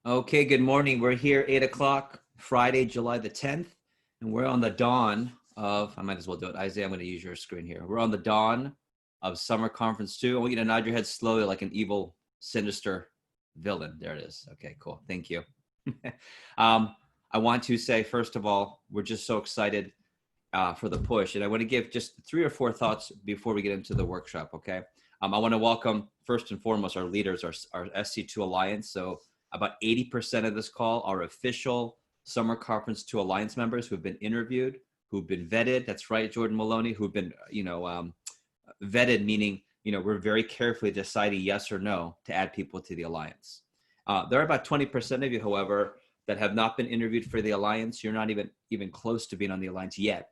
Okay, good morning. We're here 8 o'clock, Friday, July the 10th, and we're on the dawn of, I might as well do it. Isaiah, I'm going to use your screen here. We're on the dawn of Summer Conference 2. I want you to nod your head slowly like an evil, sinister villain. There it is. Okay, cool. Thank you. I want to say, first of all, we're just so excited for the push. And I want to give just 3 or 4 thoughts before we get into the workshop, okay? I want to welcome, first and foremost, our leaders, our SC2 Alliance. So about 80% of this call are official Summer Conference 2 Alliance members who've been interviewed, who've been vetted. That's right, Jordan Maloney, who've been, vetted, meaning, we're very carefully deciding yes or no to add people to the Alliance. There are about 20% of you, however, that have not been interviewed for the Alliance. You're not even close to being on the Alliance yet,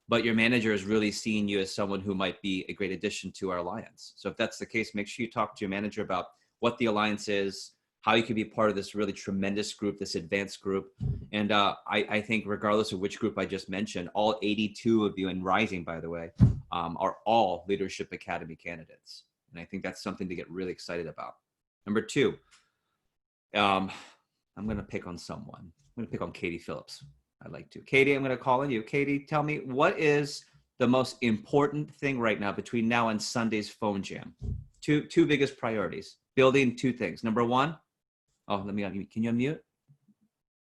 but your manager is really seeing you as someone who might be a great addition to our Alliance. So if that's the case, make sure you talk to your manager about what the Alliance is, how you can be part of this really tremendous group, this advanced group. And I think regardless of which group I just mentioned, all 82 of you, and rising, by the way, are all Leadership Academy candidates. And I think that's something to get really excited about. Number 2, I'm going to pick on someone. I'm going to pick on Katie Phillips. I'd like to. Katie, I'm going to call on you. Katie, tell me, what is the most important thing right now between now and Sunday's phone jam? Two biggest priorities. Building 2 things. Number 1, let me unmute. Can you unmute?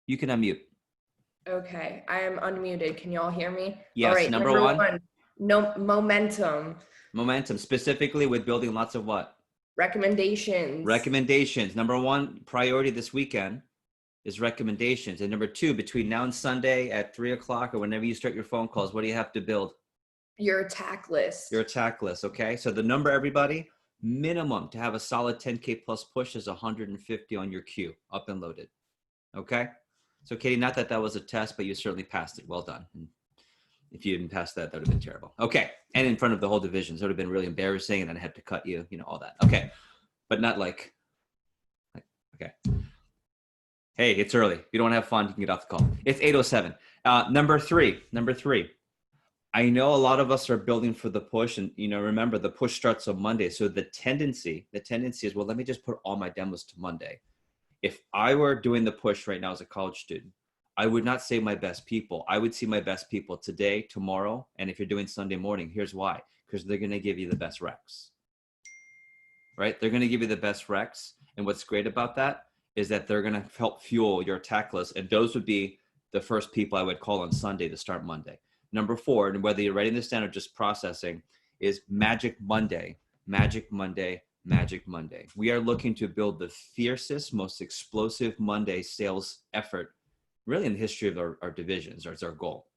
You can unmute. Okay, I am unmuted. Can you all hear me? Yes. All right, Number one. No momentum. Momentum, specifically with building lots of what? Recommendations. Recommendations. Number 1 priority this weekend is recommendations. And number 2, between now and Sunday at 3 o'clock or whenever you start your phone calls, what do you have to build? Your attack list. Your attack list. Okay. So the number, everybody, minimum to have a solid 10K plus push is 150 on your queue, up and loaded. Okay. So Katie, not that that was a test, but you certainly passed it. Well done. And if you didn't pass that, that would have been terrible. Okay. And in front of the whole division, so it would have been really embarrassing, and then I had to cut you, all that. Okay. But not like, okay. Hey, it's early. If you don't want to have fun, you can get off the call. It's 8:07. Number three. I know a lot of us are building for the push, and remember, the push starts on Monday. So the tendency is, well, let me just put all my demos to Monday. If I were doing the push right now as a college student, I would not say my best people. I would see my best people today, tomorrow, and if you're doing Sunday morning, here's why. Because they're going to give you the best recs, right? They're going to give you the best recs, and what's great about that is that they're going to help fuel your attack list, and those would be the first people I would call on Sunday to start Monday. Number 4, and whether you're writing this down or just processing, is Magic Monday. Magic Monday, Magic Monday. We are looking to build the fiercest, most explosive Monday sales effort really in the history of our divisions, or it's our goal.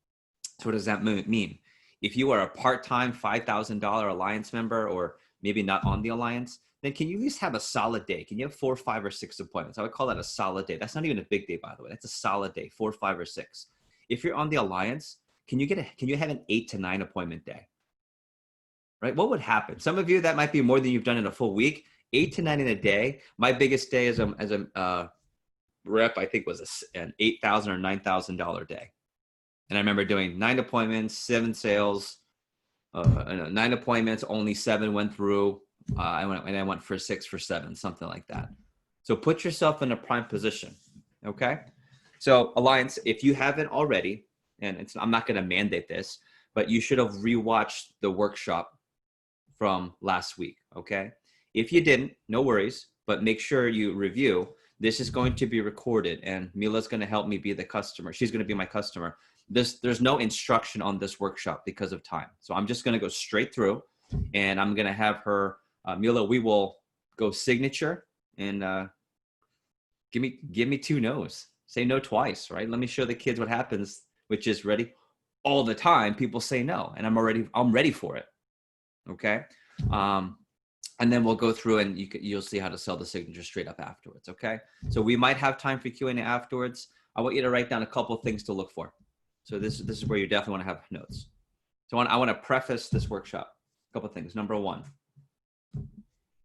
So what does that mean? If you are a part-time $5,000 Alliance member, or maybe not on the Alliance, then can you at least have a solid day? Can you have 4, 5, or 6 appointments? I would call that a solid day. That's not even a big day, by the way. That's a solid day, 4, 5, or 6. If you're on the Alliance, can you have an 8 to 9 appointment day? Right? What would happen? Some of you, that might be more than you've done in a full week. 8 to 9 in a day. My biggest day as a rep, I think, was an $8,000 or $9,000 day. And I remember doing 9 appointments, 7 sales, 9 appointments, only 7 went through. I went for 6 for 7, something like that. So put yourself in a prime position. Okay. So Alliance, if you haven't already, and I'm not going to mandate this, but you should have rewatched the workshop from last week, okay? If you didn't, no worries, but make sure you review. This is going to be recorded, and Mila's going to help me be the customer. She's going to be my customer. There's no instruction on this workshop because of time. So I'm just going to go straight through, and I'm going to have her, Mila, we will go signature, and give me 2 no's. Say no twice, right? Let me show the kids what happens, which is ready all the time. People say no, and I'm ready for it. Okay. And then we'll go through, and you'll see how to sell the signature straight up afterwards. Okay. So we might have time for Q&A afterwards. I want you to write down a couple of things to look for. So this is where you definitely want to have notes. So I want to preface this workshop. A couple of things. Number 1,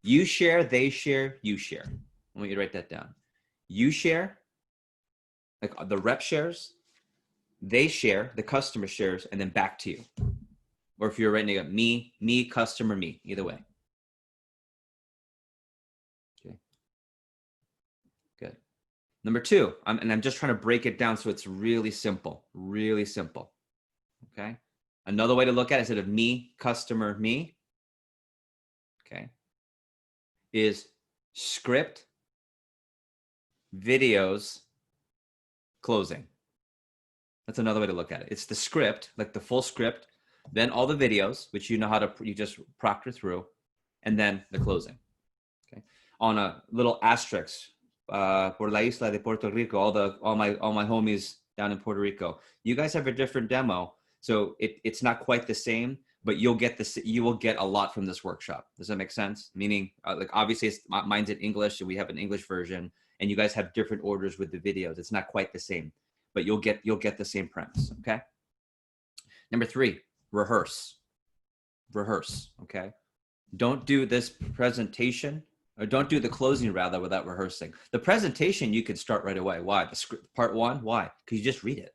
you share, they share, you share. I want you to write that down. You share, like the rep shares, they share, the customer shares, and then back to you. Or if you're writing it, me, customer, me, either way. Okay. Good. Number two, I'm just trying to break it down so it's really simple, okay? Another way to look at it, instead of me, customer, me, okay, is script, videos, closing. That's another way to look at it. It's the script, like the full script, then all the videos, which you know how to, you just proctor through, and then the closing. Okay. On a little asterisk, por la isla de Puerto Rico, all my homies down in Puerto Rico. You guys have a different demo, so it's not quite the same, but you will get a lot from this workshop. Does that make sense? Meaning, like obviously, mine's in English, and we have an English version, and you guys have different orders with the videos. It's not quite the same, but you'll get the same premise. Okay. Number three, rehearse. Okay. Don't do this presentation, or don't do the closing rather, without rehearsing. The presentation you can start right away. Why? The script, part one. Why? Because you just read it.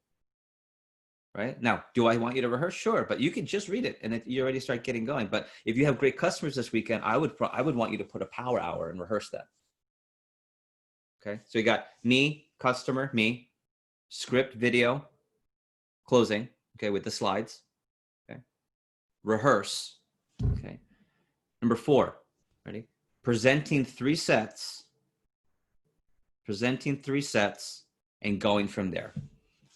Right now, do I want you to rehearse? Sure, but you can just read it, and you already start getting going. But if you have great customers this weekend, I would want you to put a power hour and rehearse that. Okay, so you got me, customer, me, script, video, closing. Okay, with the slides. Okay, rehearse. Okay, number four. Ready? Presenting three sets, and going from there.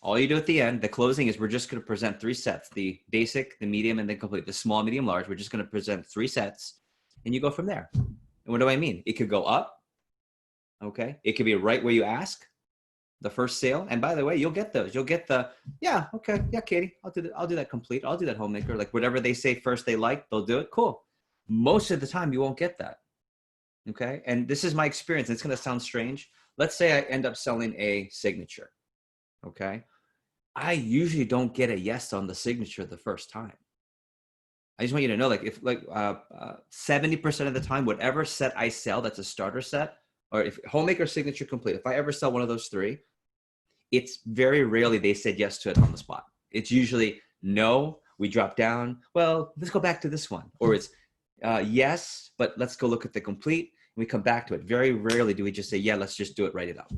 All you do at the end, the closing, is we're just going to present three sets: the basic, the medium, and the complete. The small, medium, large. We're just going to present three sets, and you go from there. And what do I mean? It could go up. Okay, it could be right where you ask, the first sale. And by the way, you'll get those. You'll get the, yeah, okay, yeah, Katie, I'll do that complete. I'll do that homemaker. Like whatever they say first they like, they'll do it. Cool. Most of the time, you won't get that. Okay, and this is my experience. It's going to sound strange. Let's say I end up selling a signature. Okay, I usually don't get a yes on the signature the first time. I just want you to know, like, if 70% of the time, whatever set I sell that's a starter set, or if homemaker, signature, complete, if I ever sell one of those three, it's very rarely they said yes to it on the spot. It's usually no, we drop down. Well, let's go back to this one. Or it's yes, but let's go look at the complete. And we come back to it. Very rarely do we just say, yeah, let's just do it, write it up.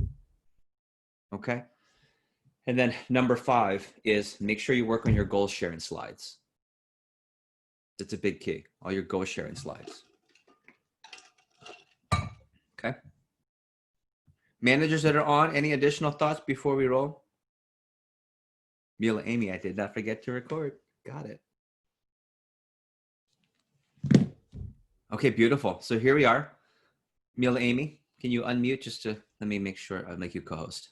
Okay. And then number five is make sure you work on your goal sharing slides. It's a big key. All your goal sharing slides. Okay. Managers that are on, any additional thoughts before we roll? Mila, Amy, I did not forget to record. Got it. Okay, beautiful. So here we are. Mila, Amy, can you unmute just to, let me make sure I'll make you co-host.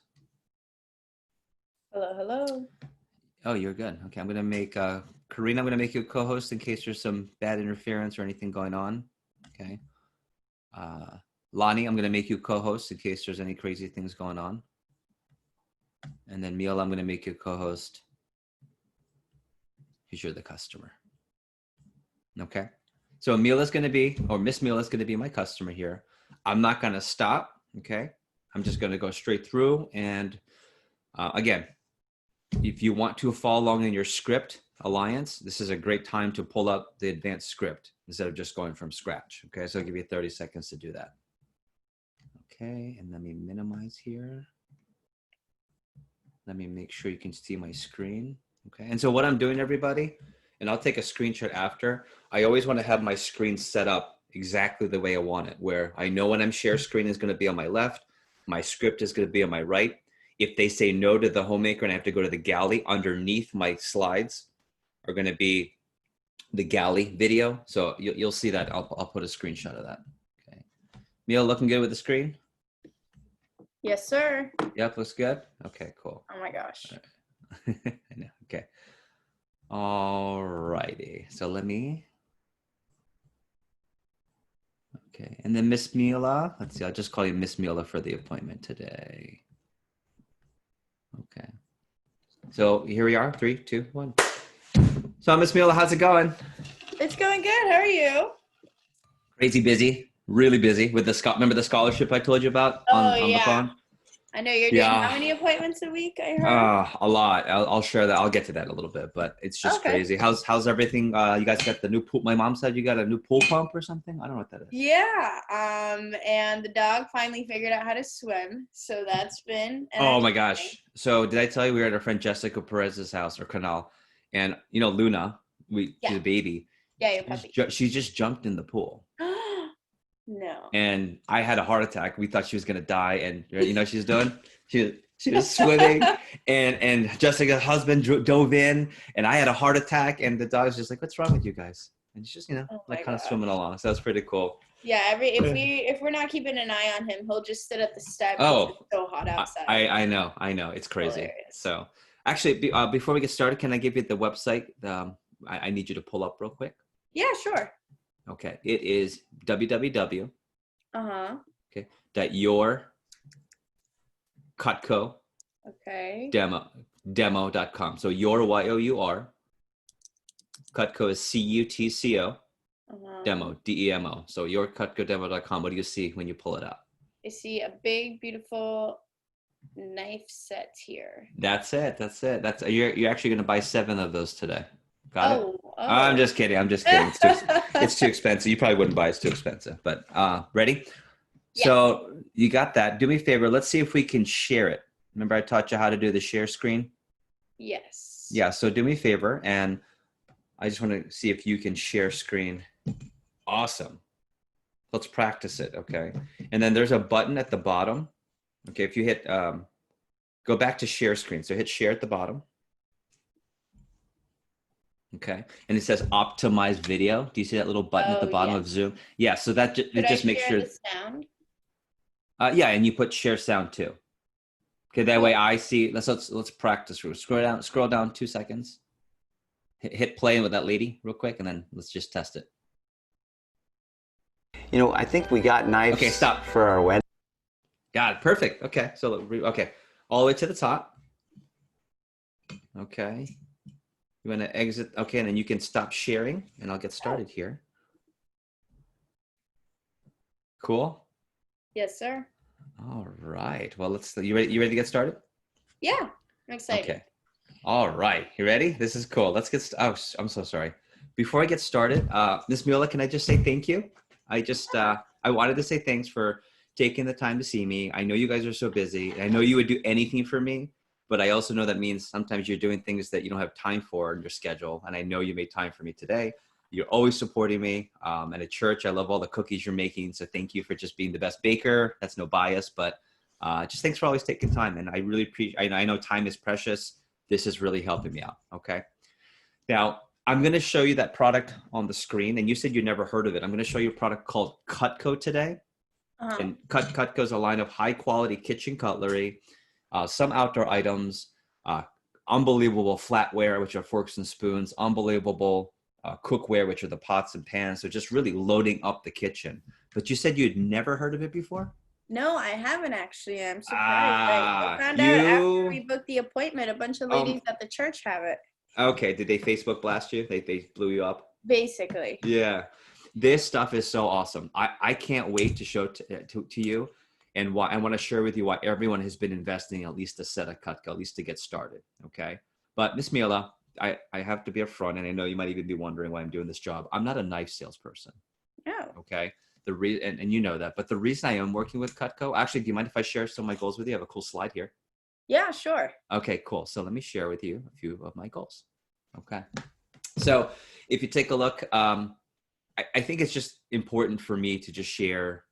Hello. Oh, you're good. Okay, I'm going to make, Karina, I'm going to make you a co-host in case there's some bad interference or anything going on. Okay. Lonnie, I'm going to make you co-host in case there's any crazy things going on. And then Mila, I'm going to make you co-host because you're the customer. Okay. So Mila's going to be, or Miss Mila's going to be my customer here. I'm not going to stop. Okay. I'm just going to go straight through. And again, if you want to follow along in your script alliance, this is a great time to pull up the advanced script instead of just going from scratch. Okay. So I'll give you 30 seconds to do that. Okay, and let me minimize here. Let me make sure you can see my screen. Okay, and so what I'm doing, everybody, and I'll take a screenshot after, I always want to have my screen set up exactly the way I want it, where I know when I'm share screen is going to be on my left, my script is going to be on my right. If they say no to the homemaker and I have to go to the galley, underneath my slides are going to be the galley video. So you'll see that. I'll put a screenshot of that. Okay, Mila, looking good with the screen? Yes, sir. Yep, looks good. Okay, cool. Oh my gosh. Right. I know. Okay. All righty. So let me. Okay, and then Miss Mila. Let's see. I'll just call you Miss Mila for the appointment today. Okay. So here we are. 3, 2, 1. So Miss Mila, how's it going? It's going good. How are you? Crazy busy. Really busy with the remember the scholarship I told you about on the phone? I know you're doing Yeah. how many appointments a week, I heard? A lot. I'll share that. I'll get to that in a little bit, but it's just Okay. crazy. How's everything? You guys got the new pool? My mom said you got a new pool pump or something. I don't know what that is. Yeah. And the dog finally figured out how to swim, so that's been Oh my entertaining. gosh. So did I tell you we were at our friend Jessica Perez's house or canal, and Luna, she's a baby. Yeah, your puppy. She just jumped in the pool. No. And I had a heart attack. We thought she was gonna die, and she's doing? She was swimming, and Jessica's husband dove in, and I had a heart attack, and the dog's just like, "What's wrong with you guys?" And she's just kind of swimming along. So that's pretty cool. Yeah, if we're not keeping an eye on him, he'll just sit at the step. Oh, it's so hot outside. I know, it's crazy. Hilarious. So actually, before we get started, can I give you the website? I need you to pull up real quick. Yeah, sure. Okay, it is www. Okay. .yourcutco. Okay. Demo.com. So your YOUR. Cutco is CUTCO. Demo DEMO. So yourcutcodemo.com. What do you see when you pull it up? I see a big, beautiful knife set here. That's it. You're actually going to buy 7 of those today. Got it? Oh. I'm just kidding. It's too expensive. You probably wouldn't buy it. It's too expensive. But ready? Yeah. So you got that. Do me a favor. Let's see if we can share it. Remember I taught you how to do the share screen? Yes. Yeah. So do me a favor. And I just want to see if you can share screen. Awesome. Let's practice it. Okay. And then there's a button at the bottom. Okay. If you hit, go back to share screen. So hit share at the bottom. Okay. And it says optimize video. Do you see that little button at the bottom of Zoom? Yeah. So that it just makes sure. The sound? Yeah. And you put share sound too. Okay. That way I see, let's practice. Scroll down 2 seconds. Hit play with that lady real quick. And then let's just test it. I think we got knives. Okay. Stop. For our wedding. Got it. Perfect. Okay. So, okay. All the way to the top. Okay. You want to exit. Okay. And then you can stop sharing and I'll get started here. Cool. Yes, sir. All right. Well, you ready to get started? Yeah. I'm excited. Okay. All right. You ready? This is cool. Let's get I'm so sorry. Before I get started, Ms. Mula, can I just say thank you? I wanted to say thanks for taking the time to see me. I know you guys are so busy. I know you would do anything for me, but I also know that means sometimes you're doing things that you don't have time for in your schedule. And I know you made time for me today. You're always supporting me. And at church, I love all the cookies you're making. So thank you for just being the best baker. That's no bias, but just thanks for always taking time. And I really appreciate, I know time is precious. This is really helping me out. Okay. Now, I'm going to show you that product on the screen. And you said you never heard of it. I'm going to show you a product called Cutco today. And Cutco is a line of high quality kitchen cutlery, some outdoor items, unbelievable flatware, which are forks and spoons, unbelievable cookware, which are the pots and pans. So just really loading up the kitchen. But you said you'd never heard of it before? No, I haven't actually. I'm surprised. I found out after we booked the appointment. A bunch of ladies at the church have it. Okay. Did they Facebook blast you? They blew you up? Basically. Yeah. This stuff is so awesome. I can't wait to show to you. And why I want to share with you why everyone has been investing at least a set of Cutco, at least to get started. Okay. But Miss Mila, I have to be upfront, and I know you might even be wondering why I'm doing this job. I'm not a knife salesperson. No. Okay. And you know that, but the reason I am working with Cutco, actually, do you mind if I share some of my goals with you? I have a cool slide here. Yeah, sure. Okay, cool. So let me share with you a few of my goals. Okay. So if you take a look, I think it's just important for me to just share,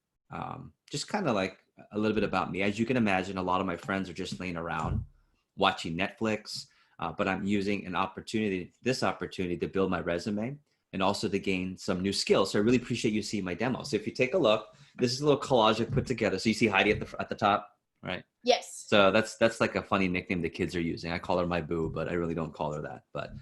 just kind of like a little bit about me. As you can imagine, a lot of my friends are just laying around watching Netflix, but I'm using this opportunity to build my resume and also to gain some new skills. So I really appreciate you seeing my demo. So if you take a look, this is a little collage I put together. So you see Heidi at the top, right? Yes. So that's like a funny nickname the kids are using. I call her my boo, but I really don't call her that. But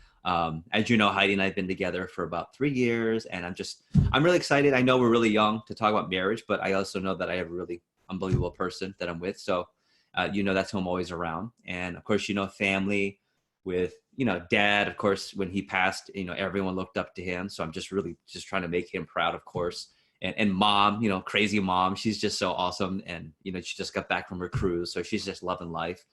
as you know, Heidi and I have been together for about 3 years, and I'm really excited. I know we're really young to talk about marriage, but I also know that I have a really unbelievable person that I'm with. So, that's who I'm always around. And of course, family with, dad, of course, when he passed, everyone looked up to him. So I'm just really trying to make him proud, of course. and mom, crazy mom. She's just so awesome. And, she just got back from her cruise. So she's just loving life.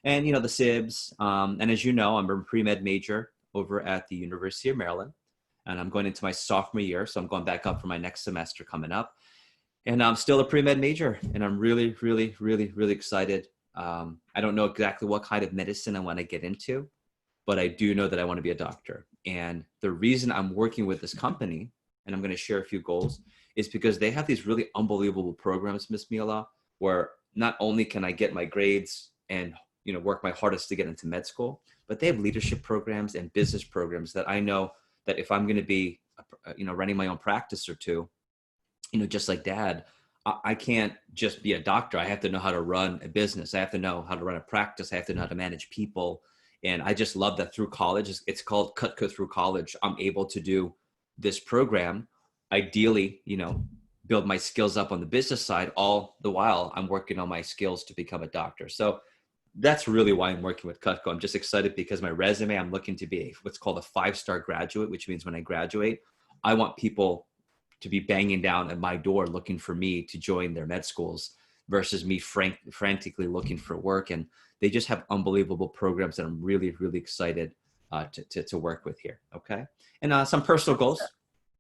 And, the Sibs. And as you know, I'm a pre-med major over at the University of Maryland. And I'm going into my sophomore year. So I'm going back up for my next semester coming up. And I'm still a pre-med major. And I'm really, really, really, really excited. I don't know exactly what kind of medicine I want to get into, but I do know that I want to be a doctor. And the reason I'm working with this company, and I'm going to share a few goals, is because they have these really unbelievable programs, Miss Mila, where not only can I get my grades and work my hardest to get into med school, but they have leadership programs and business programs that I know that if I'm going to be, running my own practice or two, just like Dad, I can't just be a doctor. I have to know how to run a business. I have to know how to run a practice. I have to know how to manage people. And I just love that through college, it's called Cutco through college, I'm able to do this program, ideally, build my skills up on the business side, all the while I'm working on my skills to become a doctor. So that's really why I'm working with Cutco. I'm just excited because my resume, I'm looking to be what's called a 5-star graduate, which means when I graduate, I want people to be banging down at my door looking for me to join their med schools versus me frantically looking for work. And they just have unbelievable programs that I'm really, really excited to work with here. Okay. And some personal goals.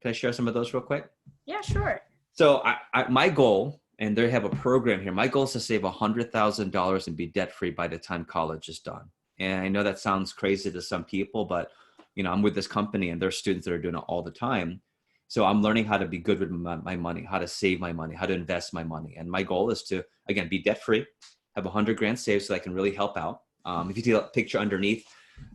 Can I share some of those real quick? Yeah, sure. So my goal, and they have a program here, my goal is to save $100,000 and be debt-free by the time college is done. And I know that sounds crazy to some people, but I'm with this company and there's students that are doing it all the time. So I'm learning how to be good with my money, how to save my money, how to invest my money. And my goal is to, again, be debt-free, have $100,000 saved so I can really help out. If you see a picture underneath,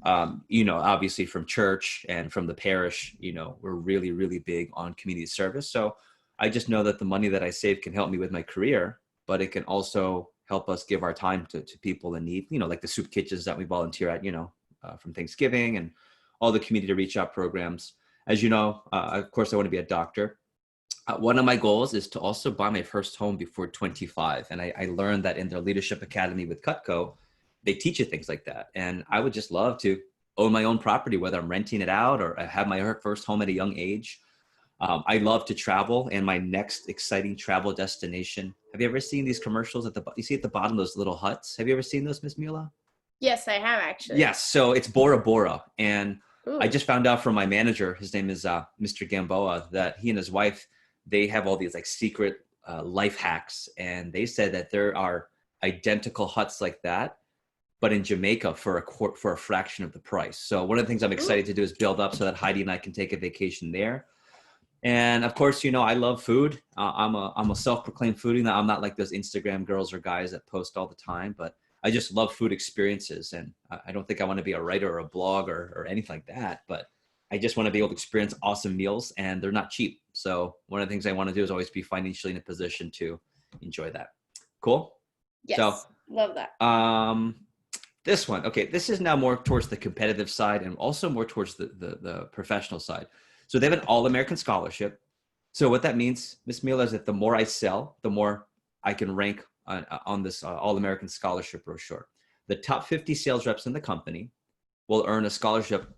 obviously from church and from the parish, we're really, really big on community service. So I just know that the money that I save can help me with my career, but it can also help us give our time to people in need, like the soup kitchens that we volunteer at, from Thanksgiving and all the community reach out programs. As you know, of course, I want to be a doctor. One of my goals is to also buy my first home before 25. And I learned that in their leadership academy with Cutco, they teach you things like that. And I would just love to own my own property, whether I'm renting it out or I have my first home at a young age. I love to travel, and my next exciting travel destination. Have you ever seen these commercials you see at the bottom, those little huts? Have you ever seen those, Miss Mula? Yes, I have actually. Yes. So it's Bora Bora. And Ooh. I just found out from my manager, his name is Mr. Gamboa, that he and his wife, they have all these like secret life hacks. And they said that there are identical huts like that, but in Jamaica for a fraction of the price. So one of the things I'm excited to do is build up so that Heidi and I can take a vacation there. And of course, I love food. I'm a self-proclaimed foodie. I'm not like those Instagram girls or guys that post all the time, but I just love food experiences. And I don't think I want to be a writer or a blog or anything like that, but I just want to be able to experience awesome meals, and they're not cheap. So one of the things I want to do is always be financially in a position to enjoy that. Cool? Yes, so, love that. This one, okay, this is now more towards the competitive side and also more towards the professional side. So they have an All-American scholarship. So what that means, Ms. Mila, is that the more I sell, the more I can rank on this All-American scholarship brochure. The top 50 sales reps in the company will earn a scholarship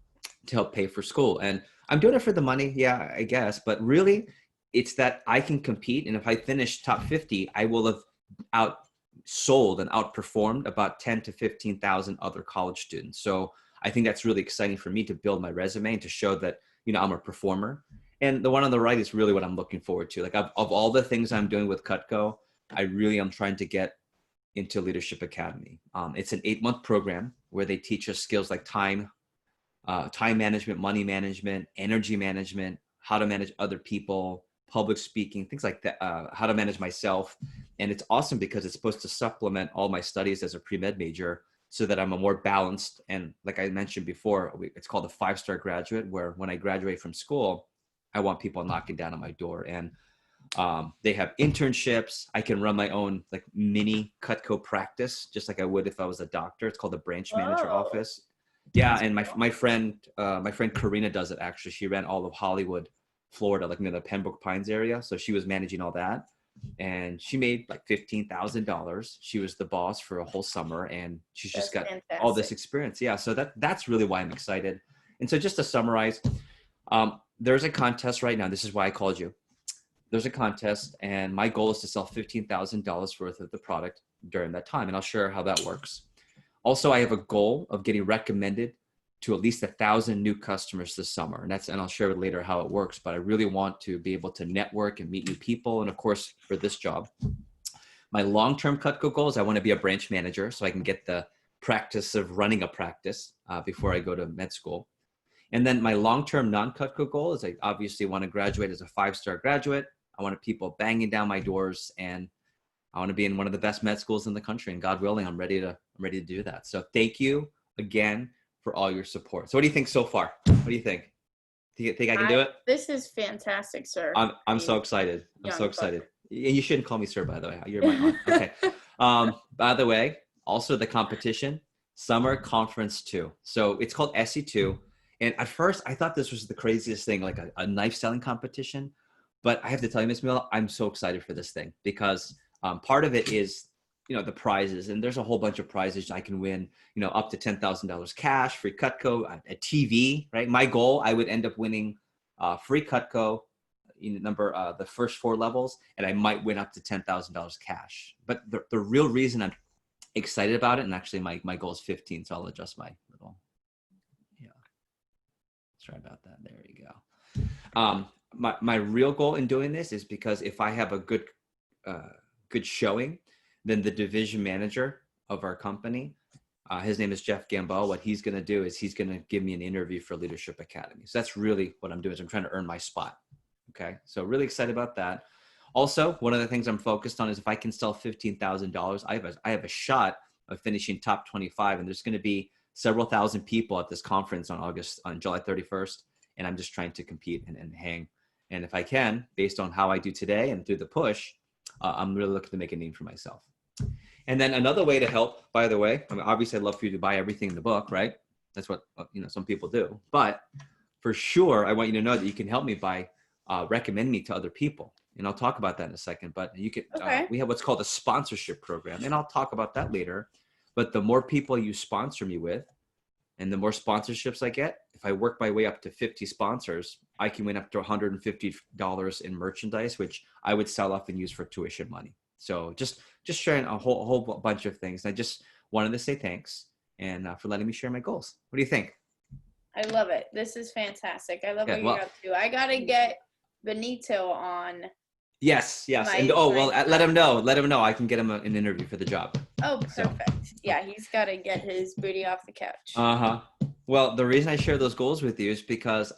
to help pay for school. And I'm doing it for the money, yeah, I guess. But really, it's that I can compete. And if I finish top 50, I will have outsold and outperformed about 10 to 15,000 other college students. So I think that's really exciting for me to build my resume and to show that I'm a performer. And the one on the right is really what I'm looking forward to. Like of all the things I'm doing with Cutco, I really am trying to get into Leadership Academy. It's an 8-month program where they teach us skills like time management, money management, energy management, how to manage other people, public speaking, things like that, how to manage myself. And it's awesome because it's supposed to supplement all my studies as a pre-med major so that I'm a more balanced, and like I mentioned before, it's called a 5-star graduate, where when I graduate from school, I want people knocking down on my door. And they have internships. I can run my own like mini Cutco practice, just like I would if I was a doctor. It's called the branch manager office. Yeah, and my friend Karina does it actually. She ran all of Hollywood, Florida, like near the Pembroke Pines area. So she was managing all that. And she made like $15,000. She was the boss for a whole summer, and she's just got fantastic. All this experience. Yeah, so that's really why I'm excited. And so just to summarize, there's a contest right now. This is why I called you. there's a contest, and my goal is to sell $15,000 worth of the product during that time. And I'll share how that works. Also, I have a goal of getting recommended to at least 1,000 new customers this summer. And I'll share later how it works, but I really want to be able to network and meet new people. And of course, for this job, my long-term Cutco goal is I want to be a branch manager so I can get the practice of running a practice before I go to med school. And then my long-term non-Cutco goal is I obviously want to graduate as a 5-star graduate. I want people banging down my doors, and I want to be in one of the best med schools in the country. And God willing, I'm ready to do that. So thank you again for all your support. So what do you think so far? What do you think? Do you think I can do it? This is fantastic, sir. I'm so excited. I'm so excited. And you shouldn't call me sir, by the way. You're my aunt. Okay. By the way, also the competition, Summer Conference 2. So it's called SC2. And at first, I thought this was the craziest thing, like a knife selling competition. But I have to tell you, Miss Mila, I'm so excited for this thing because part of it is, the prizes. And there's a whole bunch of prizes I can win, up to $10,000 cash, free Cutco, a TV, right? My goal, I would end up winning free Cutco, the first 4 levels, and I might win up to $10,000 cash. But the real reason I'm excited about it, and actually my goal is 15, so I'll adjust my little, sorry about that. There you go. My real goal in doing this is because if I have a good showing, then the division manager of our company, his name is Jeff Gamboa. What he's going to do is he's going to give me an interview for Leadership Academy. So that's really what I'm doing is I'm trying to earn my spot. Okay. So really excited about that. Also, one of the things I'm focused on is if I can sell $15,000, I have a shot of finishing top 25, and there's going to be several thousand people at this conference on July 31st. And I'm just trying to compete and hang. And if I can, based on how I do today and through the push, I'm really looking to make a name for myself. And then another way to help, by the way, obviously I'd love for you to buy everything in the book, right? That's what, some people do. But for sure, I want you to know that you can help me by recommending me to other people. And I'll talk about that in a second. But you can, we have what's called a sponsorship program. And I'll talk about that later. But the more people you sponsor me with, and the more sponsorships I get, if I work my way up to 50 sponsors, I can win up to $150 in merchandise, which I would sell off and use for tuition money. So just sharing a whole bunch of things. I just wanted to say thanks and for letting me share my goals. What do you think? I love it. This is fantastic. I love what you're up to. I got to get Benito on. Yes. And let him know. Let him know. I can get him an interview for the job. Oh, perfect. Yeah, he's got to get his booty off the couch. Well, the reason I share those goals with you is because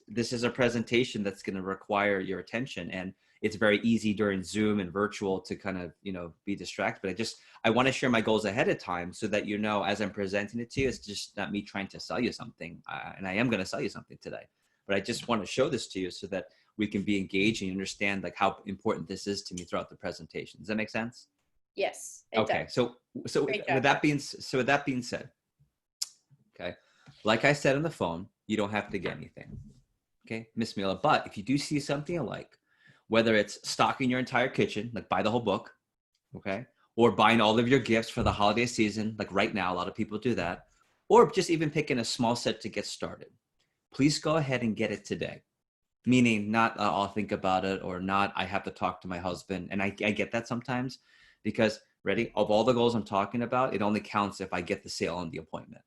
this is a presentation that's going to require your attention, and it's very easy during Zoom and virtual to kind of, be distracted. But I want to share my goals ahead of time so that, as I'm presenting it to you, it's just not me trying to sell you something. And I am going to sell you something today, but I just want to show this to you so that we can be engaged and understand like how important this is to me throughout the presentation. Does that make sense? Yes. Okay. Does. So with that being said, okay, like I said on the phone, you don't have to get anything. Okay, Miss Mila. But if you do see something you like, whether it's stocking your entire kitchen, like buy the whole book, okay, or buying all of your gifts for the holiday season, like right now, a lot of people do that, or just even picking a small set to get started, please go ahead and get it today. Meaning not I'll think about it, or not I have to talk to my husband. And I get that sometimes because, of all the goals I'm talking about, it only counts if I get the sale on the appointment.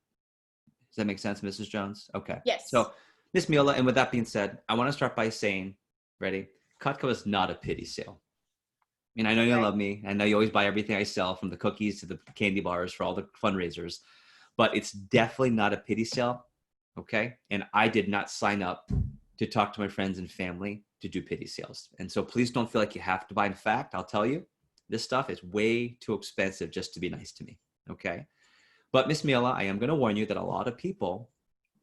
Does that make sense, Mrs. Jones? Okay. Yes. So, Miss Mila, and with that being said, I want to start by saying, Cutco is not a pity sale. And I know you love me. I know you always buy everything I sell, from the cookies to the candy bars for all the fundraisers, but it's definitely not a pity sale. Okay. And I did not sign up to talk to my friends and family to do pity sales. And so please don't feel like you have to buy. In fact, I'll tell you, this stuff is way too expensive just to be nice to me. Okay. But Miss Mila, I am going to warn you that a lot of people,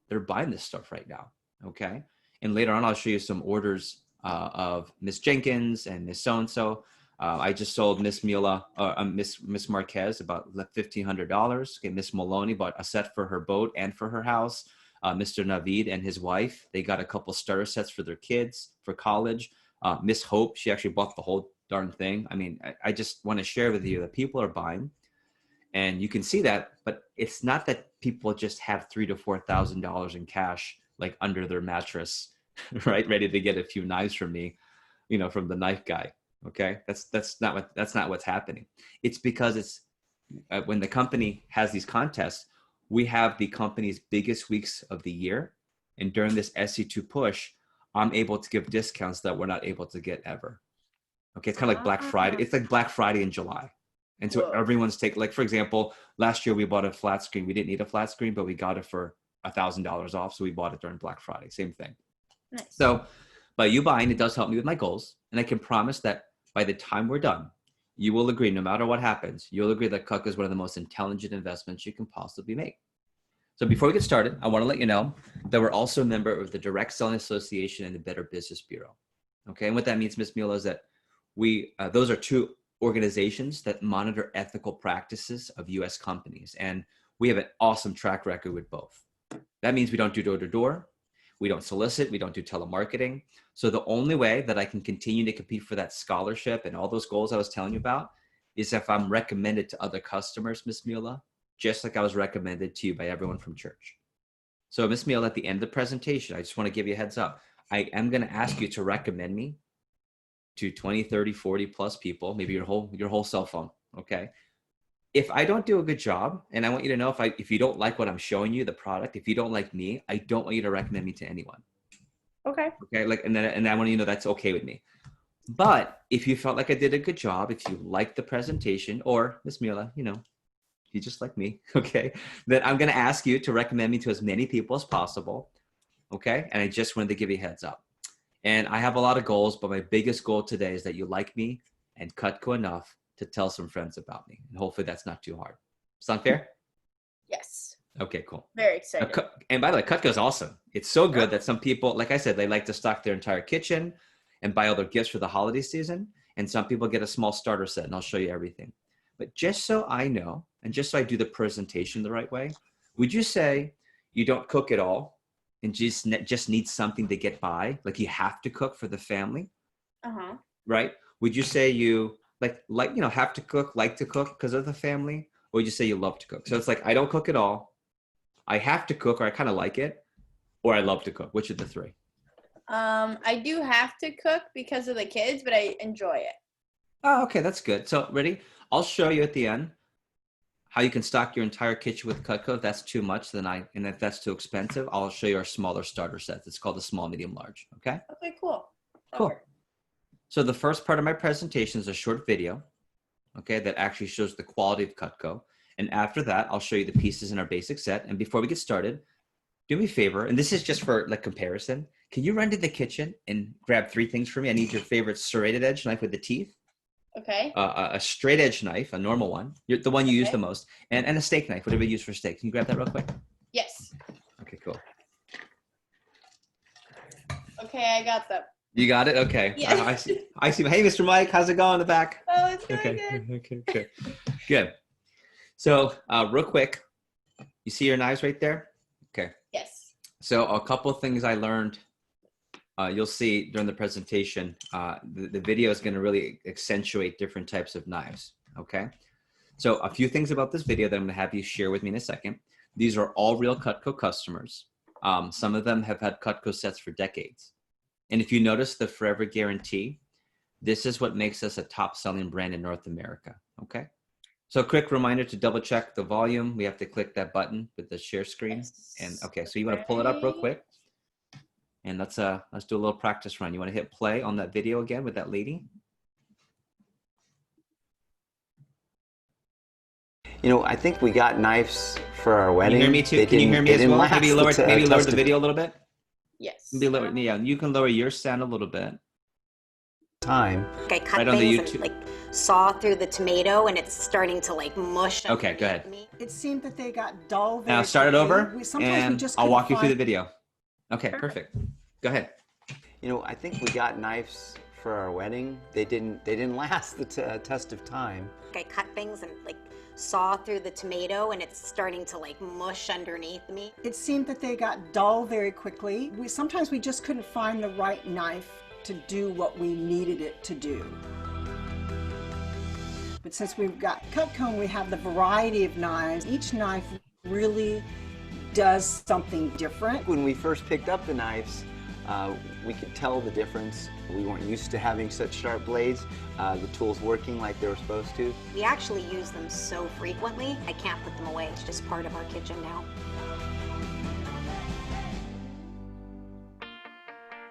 they're buying this stuff right now. Okay. And later on, I'll show you some orders of Miss Jenkins and Miss So-and-so. I just sold Miss Mila, Miss Marquez about $1,500. Okay, Miss Maloney bought a set for her boat and for her house. Mr. Navid and his wife, they got a couple starter sets for their kids for college. Miss Hope, she actually bought the whole darn thing. I mean, I just want to share with you that people are buying, and you can see that, but it's not that people just have $3,000 to $4,000 in cash, like under their mattress, right? Ready to get a few knives from me. from the knife guy. Okay. That's not what's happening. It's because it's when the company has these contests, we have the company's biggest weeks of the year. And during this SC2 push, I'm able to give discounts that we're not able to get ever. Okay. It's kind of like Black Friday. It's like Black Friday in July. And so everyone's like, for example, last year we bought a flat screen. We didn't need a flat screen, but we got it for $1,000 off. So we bought it during Black Friday. Same thing. Nice. So by you buying, it does help me with my goals. And I can promise that by the time we're done, you will agree, no matter what happens, you'll agree that Cutco is one of the most intelligent investments you can possibly make. So before we get started, I want to let you know that we're also a member of the Direct Selling Association and the Better Business Bureau. Okay. And what that means, Ms. Mula, is that those are two organizations that monitor ethical practices of U.S. companies. And we have an awesome track record with both. That means we don't do door-to-door. We don't solicit. We don't do telemarketing. So the only way that I can continue to compete for that scholarship and all those goals I was telling you about is if I'm recommended to other customers, Ms. Mula, just like I was recommended to you by everyone from church. So Ms. Mula, at the end of the presentation, I just want to give you a heads up. I am going to ask you to recommend me to 20, 30, 40 plus people, maybe your whole cell phone. Okay. If I don't do a good job, and I want you to know if you don't like what I'm showing you, the product, if you don't like me, I don't want you to recommend me to anyone. Okay. Okay. And I want you to know that's okay with me. But if you felt like I did a good job, if you liked the presentation, or Miss Mula, you just like me. Okay. Then I'm going to ask you to recommend me to as many people as possible. Okay. And I just wanted to give you a heads up. And I have a lot of goals, but my biggest goal today is that you like me and Cutco enough to tell some friends about me. And hopefully that's not too hard. Sound fair? Yes. Okay, cool. Very excited. And by the way, Cutco is awesome. It's so good that some people, like I said, they like to stock their entire kitchen and buy all their gifts for the holiday season. And some people get a small starter set, and I'll show you everything. But just so I know, and just so I do the presentation the right way, would you say you don't cook at all and just need something to get by? Like you have to cook for the family? Uh-huh. Right? Would you say you have to cook, like to cook because of the family? Or would you say you love to cook? So it's like, I don't cook at all. I have to cook, or I kind of like it, or I love to cook. Which of the three? I do have to cook because of the kids, but I enjoy it. Oh, okay. That's good. So ready? I'll show you at the end how you can stock your entire kitchen with Cutco. If that's too much, and if that's too expensive, I'll show you our smaller starter sets. It's called the small, medium, large. Okay? Okay, cool. Cool. So the first part of my presentation is a short video, okay, that actually shows the quality of Cutco. And after that, I'll show you the pieces in our basic set. And before we get started, do me a favor, and this is just for like comparison. Can you run to the kitchen and grab 3 things for me? I need your favorite serrated edge knife with the teeth. Okay. A straight edge knife, a normal one, the one you use the most, and a steak knife, whatever you use for steak. Can you grab that real quick? Yes. Okay, cool. Okay, I got them. You got it? Okay. Yes. I see. Hey, Mr. Mike, how's it going in the back? Oh, it's going good. Okay, good. So real quick, you see your knives right there? Okay. Yes. So a couple of things I learned, you'll see during the presentation. The video is going to really accentuate different types of knives. Okay. So a few things about this video that I'm going to have you share with me in a second. These are all real Cutco customers. Some of them have had Cutco sets for decades. And if you notice the Forever Guarantee, this is what makes us a top selling brand in North America. Okay. So a quick reminder to double check the volume. We have to click that button with the share screen. Yes. And okay, so you want to pull it up real quick. And let's do a little practice run. You want to hit play on that video again with that lady? I think we got knives for our wedding. Can you hear me too? Can you hear me as well? Maybe lower the video a little bit. Yes. Maybe lower, yeah, you can lower your sound a little bit. Time. I cut right on the things YouTube. and saw through the tomato, and it's starting to mush. Okay, go ahead. It seemed that they got dull. Now start it over, and I'll walk you through the video. Okay, perfect. Go ahead. I think we got knives for our wedding. They didn't last the test of time. I cut things and saw through the tomato, and it's starting to mush underneath me. It seemed that they got dull very quickly. Sometimes we just couldn't find the right knife to do what we needed it to do. But since we've got Cutco and we have the variety of knives, each knife really does something different. When we first picked up the knives, We could tell the difference. We weren't used to having such sharp blades. The tool's working like they were supposed to. We actually use them so frequently, I can't put them away. It's just part of our kitchen now.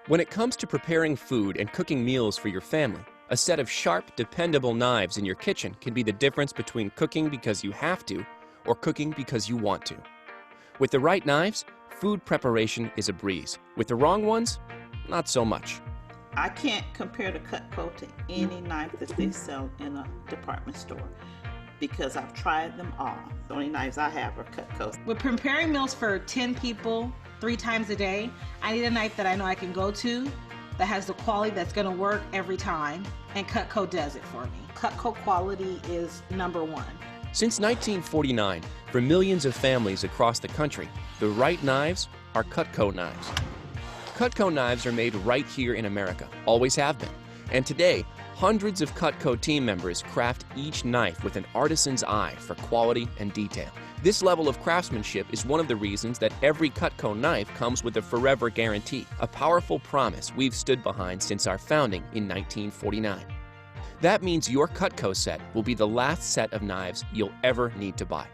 When it comes to preparing food and cooking meals for your family, a set of sharp, dependable knives in your kitchen can be the difference between cooking because you have to or cooking because you want to. With the right knives, food preparation is a breeze. With the wrong ones, not so much. I can't compare the Cutco to any knife that they sell in a department store because I've tried them all. The only knives I have are Cutco. With preparing meals for 10 people 3 times a day, I need a knife that I know I can go to, that has the quality that's gonna work every time, and Cutco does it for me. Cutco quality is #1. Since 1949, for millions of families across the country, the right knives are Cutco knives. Cutco knives are made right here in America, always have been. And today, hundreds of Cutco team members craft each knife with an artisan's eye for quality and detail. This level of craftsmanship is one of the reasons that every Cutco knife comes with a forever guarantee, a powerful promise we've stood behind since our founding in 1949. That means your Cutco set will be the last set of knives you'll ever need to buy.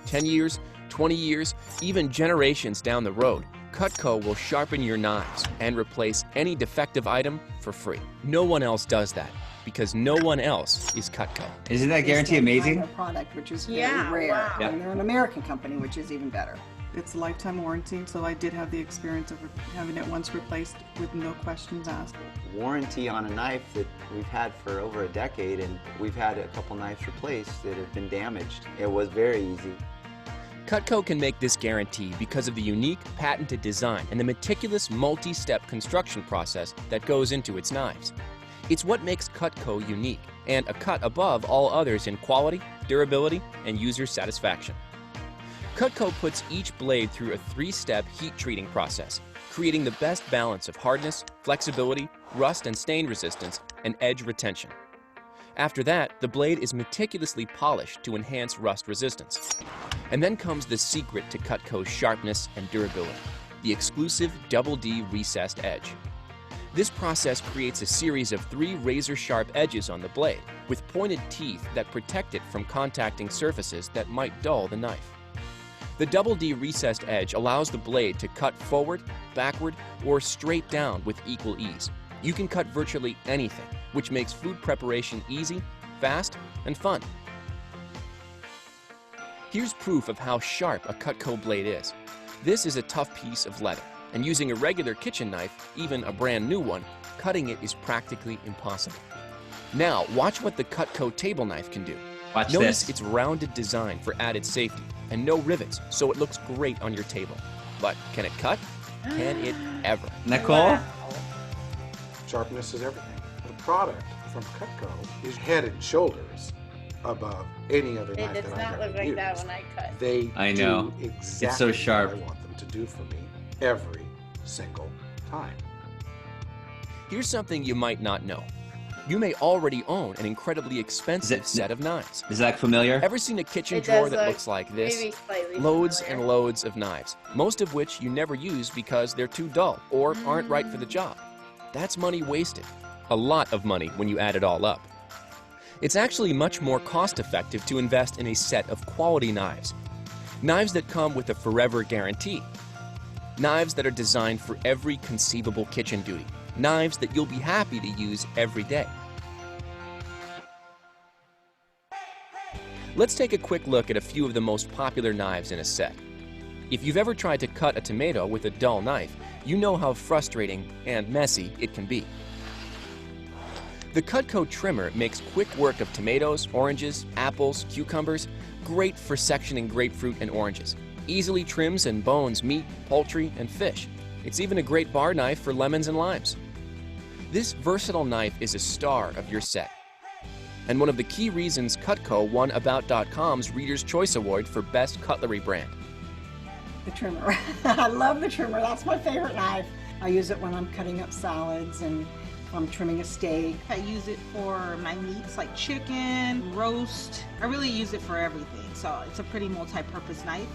10 years, 20 years, even generations down the road, Cutco will sharpen your knives and replace any defective item for free. No one else does that because no one else is Cutco. Isn't that guarantee amazing? Their product, which is very Yeah, rare. wow. Yeah. And they're an American company, which is even better. It's a lifetime warranty, so I did have the experience of having it once replaced with no questions asked. Warranty on a knife that we've had for over a decade, and we've had a couple knives replaced that have been damaged. It was very easy. Cutco can make this guarantee because of the unique patented design and the meticulous multi-step construction process that goes into its knives. It's what makes Cutco unique and a cut above all others in quality, durability, and user satisfaction. Cutco puts each blade through a 3-step heat treating process, creating the best balance of hardness, flexibility, rust and stain resistance, and edge retention. After that, the blade is meticulously polished to enhance rust resistance. And then comes the secret to Cutco's sharpness and durability, the exclusive Double D recessed edge. This process creates a series of 3 razor-sharp edges on the blade, with pointed teeth that protect it from contacting surfaces that might dull the knife. The Double D recessed edge allows the blade to cut forward, backward, or straight down with equal ease. You can cut virtually anything, which makes food preparation easy, fast, and fun. Here's proof of how sharp a Cutco blade is. This is a tough piece of leather, and using a regular kitchen knife, even a brand new one, cutting it is practically impossible. Now, watch what the Cutco table knife can do. Watch Notice this. its rounded design for added safety, and no rivets, so it looks great on your table. But can it cut? Can it ever? Isn't that cool? Sharpness is everything. The product from Cutco is head and shoulders above any other knife It does that I've not ever look like used. that when I cut. They I know. do exactly It's so sharp. what I want them to do for me every single time. Here's something you might not know. You may already own an incredibly expensive set of knives. Is that familiar? Ever seen a kitchen It drawer does that look looks like this? maybe slightly Loads familiar. and loads of knives, most of which you never use because they're too dull or aren't right for the job. That's money wasted. A lot of money when you add it all up. It's actually much more cost-effective to invest in a set of quality knives. Knives that come with a forever guarantee. Knives that are designed for every conceivable kitchen duty. Knives that you'll be happy to use every day. Let's take a quick look at a few of the most popular knives in a set. If you've ever tried to cut a tomato with a dull knife, you know how frustrating and messy it can be. The Cutco trimmer makes quick work of tomatoes, oranges, apples, cucumbers, great for sectioning grapefruit and oranges. Easily trims and bones meat, poultry, and fish. It's even a great bar knife for lemons and limes. This versatile knife is a star of your set, and one of the key reasons Cutco won About.com's Reader's Choice Award for Best Cutlery Brand. The trimmer. I love the trimmer. That's my favorite knife. I use it when I'm cutting up salads and I'm trimming a steak. I use it for my meats like chicken, roast. I really use it for everything, so it's a pretty multi-purpose knife.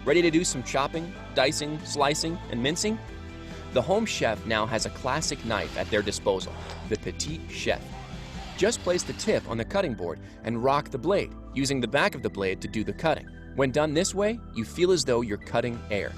Ready to do some chopping, dicing, slicing, and mincing? The home chef now has a classic knife at their disposal, the Petit Chef. Just place the tip on the cutting board and rock the blade, using the back of the blade to do the cutting. When done this way, you feel as though you're cutting air.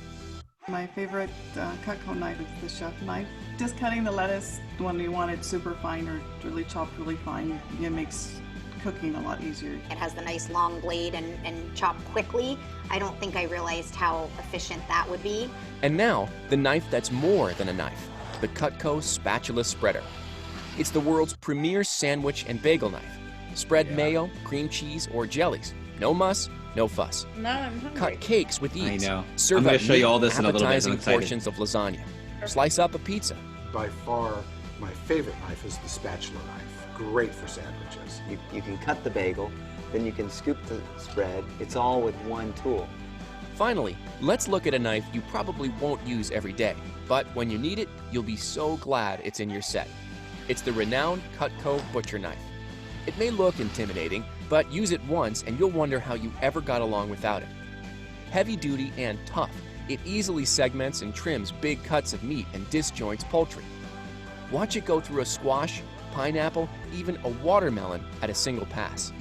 My favorite Cutco knife is the chef knife. Just cutting the lettuce when you want it super fine or really chopped really fine, it makes cooking a lot easier. It has the nice long blade and chop quickly. I don't think I realized how efficient that would be. And now, the knife that's more than a knife, the Cutco Spatula Spreader. It's the world's premier sandwich and bagel knife. Spread mayo, cream cheese, or jellies. No muss, no fuss. No, I'm hungry. Cut cakes with ease. I know. Serve I'm going up to show you all this neat, in a little bit. I'm appetizing excited. portions of lasagna. Slice up a pizza. By far, my favorite knife is the spatula knife. Great for sandwiches. You can cut the bagel, then you can scoop the spread. It's all with one tool. Finally, let's look at a knife you probably won't use every day, but when you need it, you'll be so glad it's in your set. It's the renowned Cutco Butcher Knife. It may look intimidating, but use it once and you'll wonder how you ever got along without it. Heavy duty and tough, it easily segments and trims big cuts of meat and disjoints poultry. Watch it go through a squash, pineapple, even a watermelon at a single pass.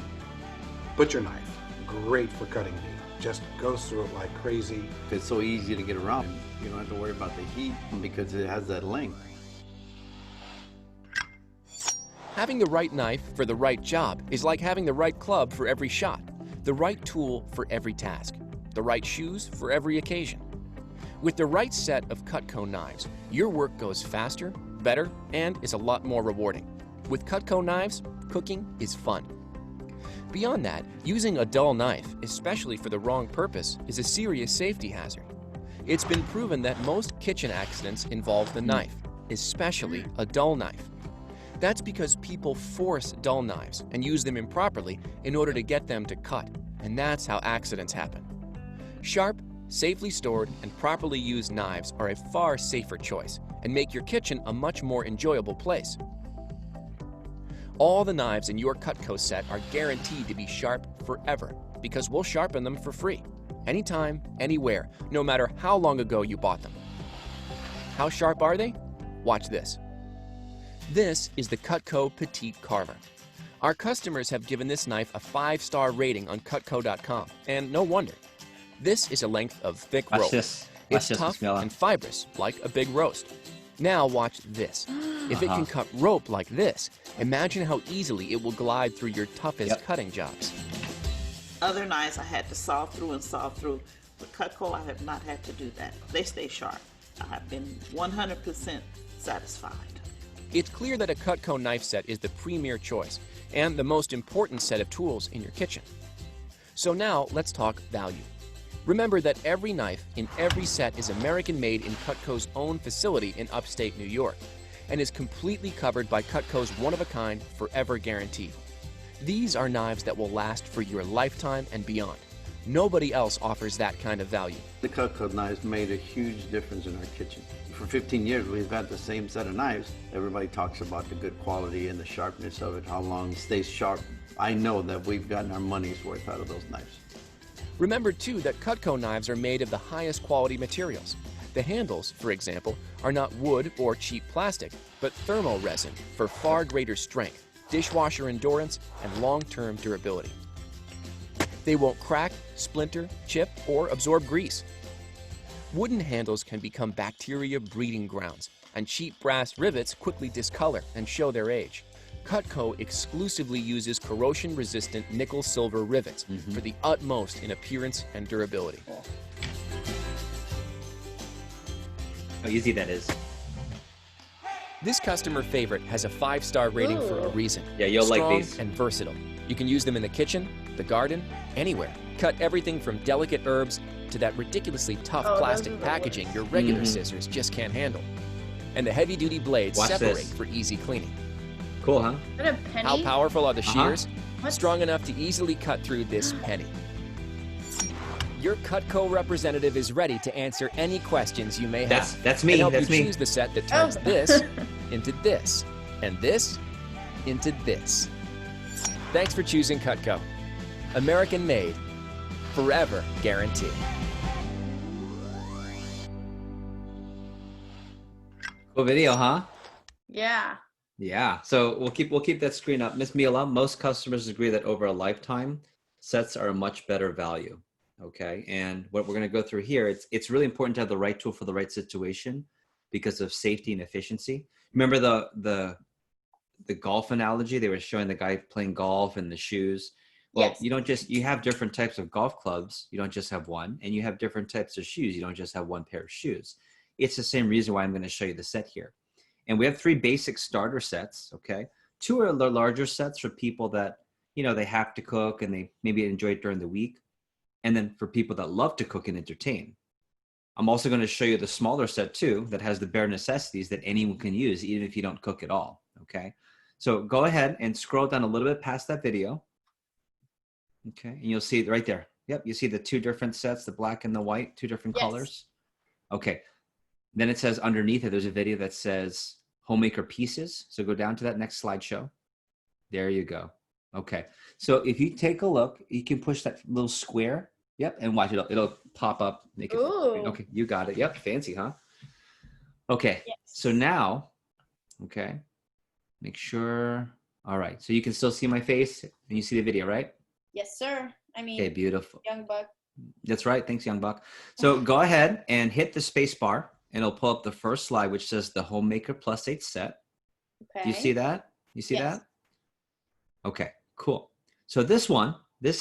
Butcher knife, great for cutting meat. Just goes through it like crazy. It's so easy to get around. You don't have to worry about the heat because it has that length. Having the right knife for the right job is like having the right club for every shot, the right tool for every task, the right shoes for every occasion. With the right set of Cutco knives, your work goes faster, better, and is a lot more rewarding. With Cutco knives, cooking is fun. Beyond that, using a dull knife, especially for the wrong purpose, is a serious safety hazard. It's been proven that most kitchen accidents involve the knife, especially a dull knife. That's because people force dull knives and use them improperly in order to get them to cut, and that's how accidents happen. Sharp, safely stored, and properly used knives are a far safer choice and make your kitchen a much more enjoyable place. All the knives in your Cutco set are guaranteed to be sharp forever because we'll sharpen them for free, anytime, anywhere, no matter how long ago you bought them. How sharp are they? Watch this. This is the Cutco Petite Carver. Our customers have given this knife a 5-star rating on Cutco.com, and no wonder. This is a length of thick Watch rope. this. It's Watch this, tough Bismillah. and fibrous, like a big roast. Now watch this. If it can cut rope like this, imagine how easily it will glide through your toughest cutting jobs. Other knives I had to saw through and saw through. With Cutco, I have not had to do that. They stay sharp. I have been 100% satisfied. It's clear that a Cutco knife set is the premier choice and the most important set of tools in your kitchen. So now let's talk value. Remember that every knife in every set is American-made in Cutco's own facility in upstate New York and is completely covered by Cutco's one-of-a-kind forever guarantee. These are knives that will last for your lifetime and beyond. Nobody else offers that kind of value. The Cutco knives made a huge difference in our kitchen. For 15 years, we've had the same set of knives. Everybody talks about the good quality and the sharpness of it, how long it stays sharp. I know that we've gotten our money's worth out of those knives. Remember, too, that Cutco knives are made of the highest quality materials. The handles, for example, are not wood or cheap plastic, but thermo resin for far greater strength, dishwasher endurance, and long-term durability. They won't crack, splinter, chip, or absorb grease. Wooden handles can become bacteria breeding grounds, and cheap brass rivets quickly discolor and show their age. Cutco exclusively uses corrosion-resistant nickel-silver rivets for the utmost in appearance and durability. How easy that is. This customer favorite has a 5-star rating for a reason. Yeah, you'll like Strong these. and versatile. You can use them in the kitchen, the garden, anywhere. Cut everything from delicate herbs to that ridiculously tough plastic packaging your regular scissors just can't handle. And the heavy-duty blades Watch separate this. for easy cleaning. Cool, huh? Is that a penny? How powerful are the shears? What? Strong enough to easily cut through this penny. Your Cutco representative is ready to answer any questions you may have. That's me. And help That's you me. choose the set that turns this into this, and this into this. Thanks for choosing Cutco. American made, forever guaranteed. Cool video, huh? Yeah. Yeah. So we'll keep that screen up. Miss Mila, most customers agree that over a lifetime, sets are a much better value. Okay. And what we're going to go through here, it's really important to have the right tool for the right situation because of safety and efficiency. Remember the golf analogy? They were showing the guy playing golf and the shoes. Well, Yes. you don't just, you have different types of golf clubs. You don't just have one, and you have different types of shoes. You don't just have one pair of shoes. It's the same reason why I'm going to show you the set here. And we have 3 basic starter sets. Okay. 2 are the larger sets for people that, you know, they have to cook and they maybe enjoy it during the week. And then for people that love to cook and entertain. I'm also going to show you the smaller set too, that has the bare necessities that anyone can use, even if you don't cook at all. Okay. So go ahead and scroll down a little bit past that video. Okay. And you'll see it right there. Yep. You see the 2 different sets, the black and the white, 2 different colors. Okay. Then it says underneath it, there's a video that says homemaker pieces. So go down to that next slideshow. There you go. Okay. So if you take a look, you can push that little square. Yep. And watch it. It'll pop up. Make it. Ooh. Okay. You got it. Yep. Fancy, huh? Okay. Yes. So now, okay. Make sure. All right. So you can still see my face and you see the video, right? Yes, sir. I mean, Okay. Beautiful. young buck. That's right. Thanks, Young Buck. So go ahead and hit the space bar and it'll pull up the first slide, which says the Homemaker Plus 8 set. Okay. Do you see that? You see Yes. that? Okay, cool. So this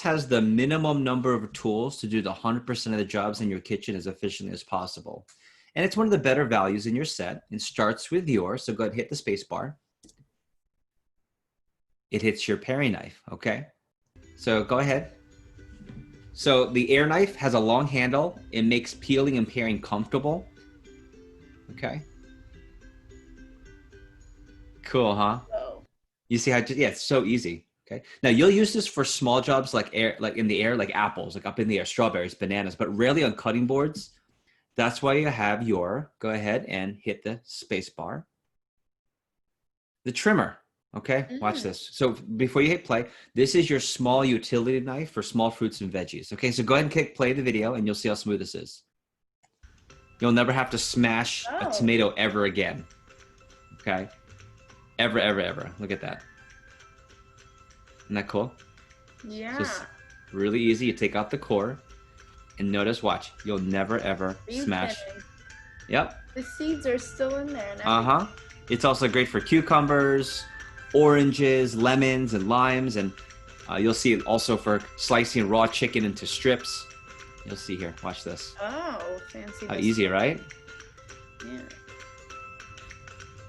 has the minimum number of tools to do the 100% of the jobs in your kitchen as efficiently as possible. And it's one of the better values in your set. It starts with yours. So go ahead and hit the space bar. It hits your paring knife, okay? So go ahead. So the air knife has a long handle. It makes peeling and paring comfortable. Okay. Cool, huh? Oh. You see how, yeah, it's so easy. Okay. Now you'll use this for small jobs like in the air, like apples, like up in the air, strawberries, bananas, but rarely on cutting boards. That's why you have go ahead and hit the space bar. The trimmer. Okay. Watch this. So before you hit play, this is your small utility knife for small fruits and veggies. Okay. So go ahead and click play the video and you'll see how smooth this is. You'll never have to smash a tomato ever again. Okay. Ever, ever, ever. Look at that. Isn't that cool? Yeah. Just really easy. You take out the core and notice, watch, you'll never ever smash. Kidding? Yep. The seeds are still in there. And Uh-huh. It's also great for cucumbers, oranges, lemons, and limes. And you'll see it also for slicing raw chicken into strips. You'll see here. Watch this. Oh, fancy. How easy, right? Yeah.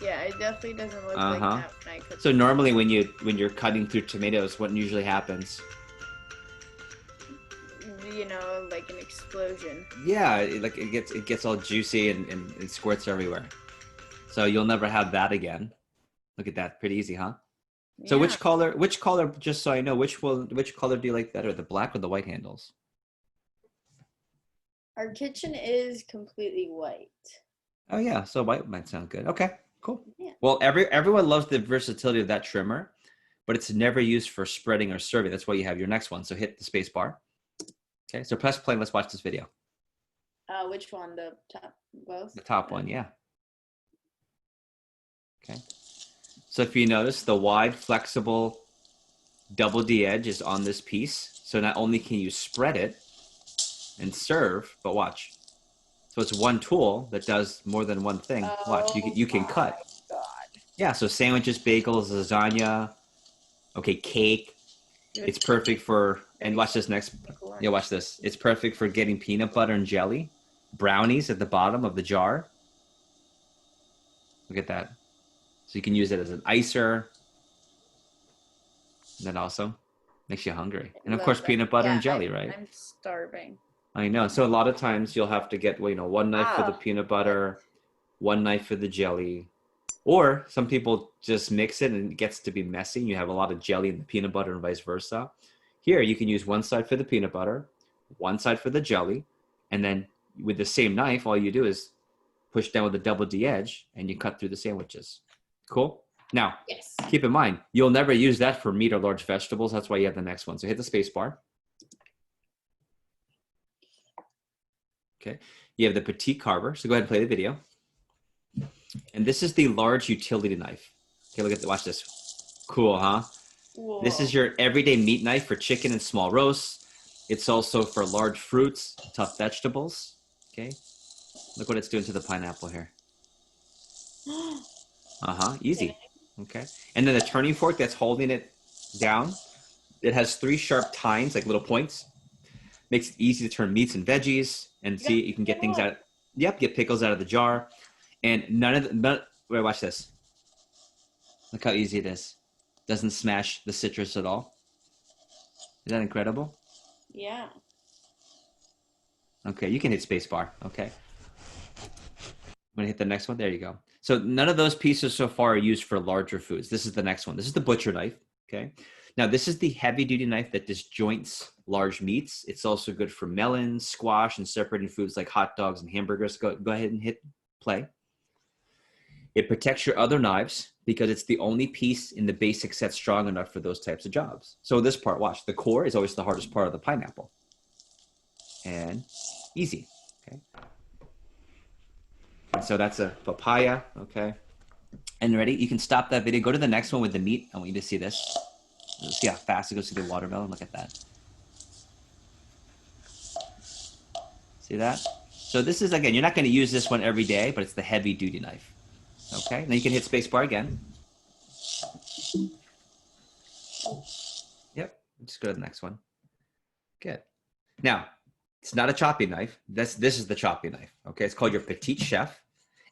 Yeah, it definitely doesn't look like that when I cook. So normally when you're cutting through tomatoes, what usually happens? You know, like an explosion. Yeah, it gets all juicy and it squirts everywhere. So you'll never have that again. Look at that, pretty easy, huh? So Yeah. which color, just so I know, which color do you like better, the black or the white handles? Our kitchen is completely white. Oh yeah, so white might sound good. Okay, cool. Yeah. Well, everyone loves the versatility of that trimmer, but it's never used for spreading or serving. That's why you have your next one. So hit the space bar. Okay, so press play. Let's watch this video. Which one? The top, both? The top one, yeah. Okay. So if you notice, the wide, flexible double D edge is on this piece. So not only can you spread it and serve, but watch. So it's one tool that does more than one thing. Watch, you can cut. God. Yeah, so sandwiches, bagels, lasagna, okay, cake. It's perfect for, and watch this next. Yeah, watch this. It's perfect for getting peanut butter and jelly, brownies at the bottom of the jar. Look at that. So you can use it as an icer. And that also makes you hungry. And of course, peanut butter and jelly, right? I'm starving. I know. So a lot of times you'll have to get, one knife for the peanut butter, one knife for the jelly. Or some people just mix it and it gets to be messy. You have a lot of jelly in the peanut butter and vice versa. Here, you can use one side for the peanut butter, one side for the jelly. And then with the same knife, all you do is push down with a double D edge and you cut through the sandwiches. Cool? Now, keep in mind, you'll never use that for meat or large vegetables. That's why you have the next one. So hit the space bar. Okay. You have the petite carver. So go ahead and play the video. And this is the large utility knife. Okay, look at watch this. Cool, huh? Whoa. This is your everyday meat knife for chicken and small roasts. It's also for large fruits, tough vegetables. Okay, look what it's doing to the pineapple here. Easy. Okay, and then the turning fork that's holding it down, it has 3 sharp tines, like little points. Makes it easy to turn meats and veggies, and see you can get things out. Yep, get pickles out of the jar, and wait, watch this. Look how easy it is. Doesn't smash the citrus at all. Is that incredible? Yeah. Okay, you can hit spacebar. Okay. I'm gonna hit the next one. There you go. So none of those pieces so far are used for larger foods. This is the next one. This is the butcher knife. Okay. Now this is the heavy duty knife that disjoints large meats. It's also good for melons, squash, and separating foods like hot dogs and hamburgers. Go ahead and hit play. It protects your other knives because it's the only piece in the basic set strong enough for those types of jobs. So this part, watch, the core is always the hardest part of the pineapple. And easy, okay? And so that's a papaya, okay? And ready? You can stop that video. Go to the next one with the meat. I want you to see this. See how fast it goes through the watermelon. Look at that. See that? So this is, again, you're not going to use this one every day, but it's the heavy duty knife. Okay, now you can hit spacebar again. Yep, just go to the next one. Good. Now, it's not a chopping knife. This is the chopping knife. Okay, it's called your Petite Chef.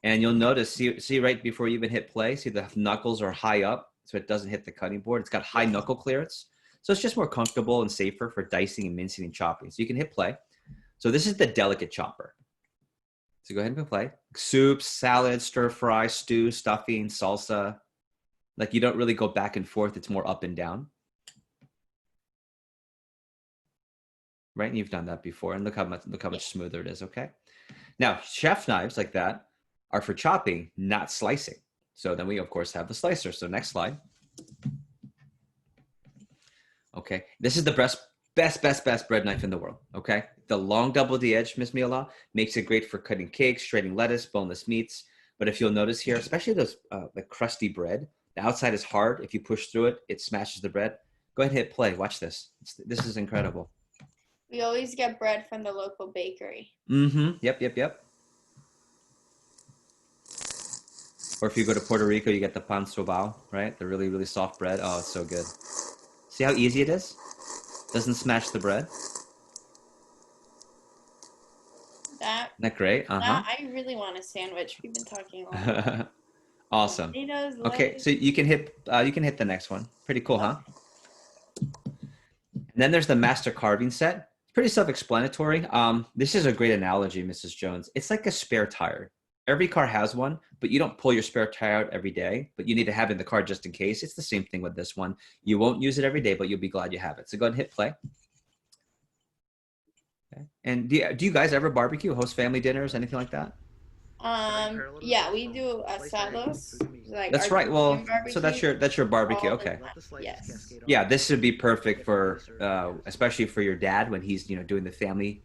And you'll notice, see right before you even hit play, see the knuckles are high up so it doesn't hit the cutting board. It's got high knuckle clearance. So it's just more comfortable and safer for dicing and mincing and chopping. So you can hit play. So this is the delicate chopper. So go ahead and play. Soups, salads, stir fry, stew, stuffing, salsa. Like you don't really go back and forth. It's more up and down. Right? And you've done that before. And look how much smoother it is, okay? Now, chef knives like that are for chopping, not slicing. So then we, of course, have the slicer. So next slide. Okay. This is the best bread knife in the world, okay? The long double D edge, Miss Miola, makes it great for cutting cakes, shredding lettuce, boneless meats. But if you'll notice here, especially those like crusty bread, the outside is hard. If you push through it, it smashes the bread. Go ahead and hit play. Watch this. This is incredible. We always get bread from the local bakery. Mm-hmm. Yep. Or if you go to Puerto Rico, you get the pan sobao, right? The really, really soft bread. Oh, it's so good. See how easy it is? Doesn't smash the bread. Isn't that great? I really want a sandwich. We've been talking a lot. Awesome. Potatoes, Okay, lettuce. so you can hit the next one. Pretty cool, huh? And then there's the master carving set. Pretty self-explanatory. This is a great analogy, Mrs. Jones. It's like a spare tire. Every car has one, but you don't pull your spare tire out every day, but you need to have it in the car just in case. It's the same thing with this one. You won't use it every day, but you'll be glad you have it. So go ahead and hit play. Okay. And do you guys ever barbecue, host family dinners, anything like that? Yeah, we do asados. Like That's right. Well, barbecue. so that's your barbecue. Okay. Yes. Yeah, this would be perfect for, especially for your dad when he's doing the family.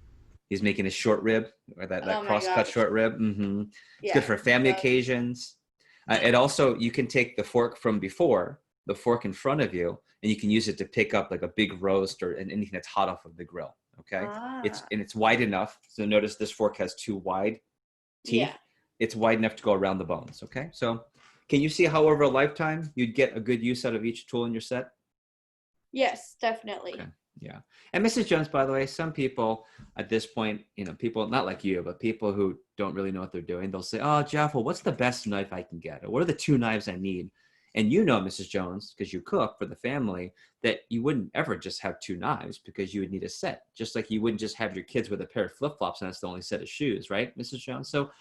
He's making a short rib, or that cross-cut short rib. Mm-hmm. It's good for family occasions. It also, you can take the fork from before, the fork in front of you, and you can use it to pick up like a big roast or anything that's hot off of the grill. Okay, it's wide enough. So notice this fork has 2 wide teeth. Yeah. It's wide enough to go around the bones. Okay, so can you see how over a lifetime you'd get a good use out of each tool in your set? Yes, definitely. Okay. Yeah. And Mrs. Jones, by the way, some people at this point, people not like you, but people who don't really know what they're doing, they'll say, oh, Jeff, well, what's the best knife I can get? Or what are the 2 knives I need? And Mrs. Jones, because you cook for the family, that you wouldn't ever just have 2 knives because you would need a set. Just like you wouldn't just have your kids with a pair of flip-flops and that's the only set of shoes, right, Mrs. Jones? So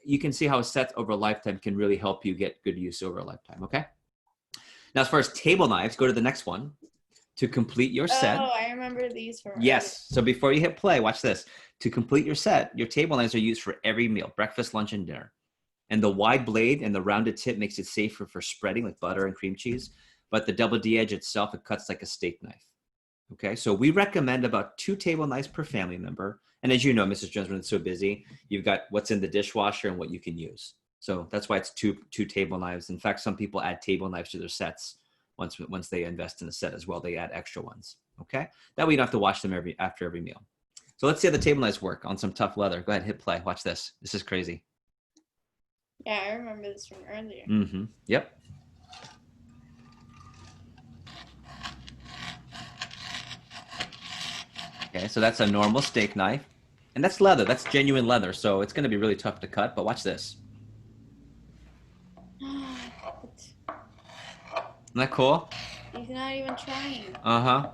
you can see how a set over a lifetime can really help you get good use over a lifetime, okay? Now, as far as table knives, go to the next one. To complete your set. Oh, I remember these from Yes. So before you hit play, watch this. To complete your set, your table knives are used for every meal, breakfast, lunch, and dinner. And the wide blade and the rounded tip makes it safer for spreading like butter and cream cheese. But the double D edge itself, it cuts like a steak knife. Okay. So we recommend about 2 table knives per family member. And as you know, Mrs. Jones, when it's so busy, you've got what's in the dishwasher and what you can use. So that's why it's two table knives. In fact, some people add table knives to their sets once they invest in a set as well. They add extra ones. Okay, that way you don't have to wash them after every meal. So let's see how the table knives work on some tough leather. Go ahead, hit play. Watch this. This is crazy. Yeah, I remember this from earlier. Mm-hmm. Yep. Okay, so that's a normal steak knife. And that's leather. That's genuine leather. So it's going to be really tough to cut. But watch this. Isn't that cool? He's not even trying. Uh-huh.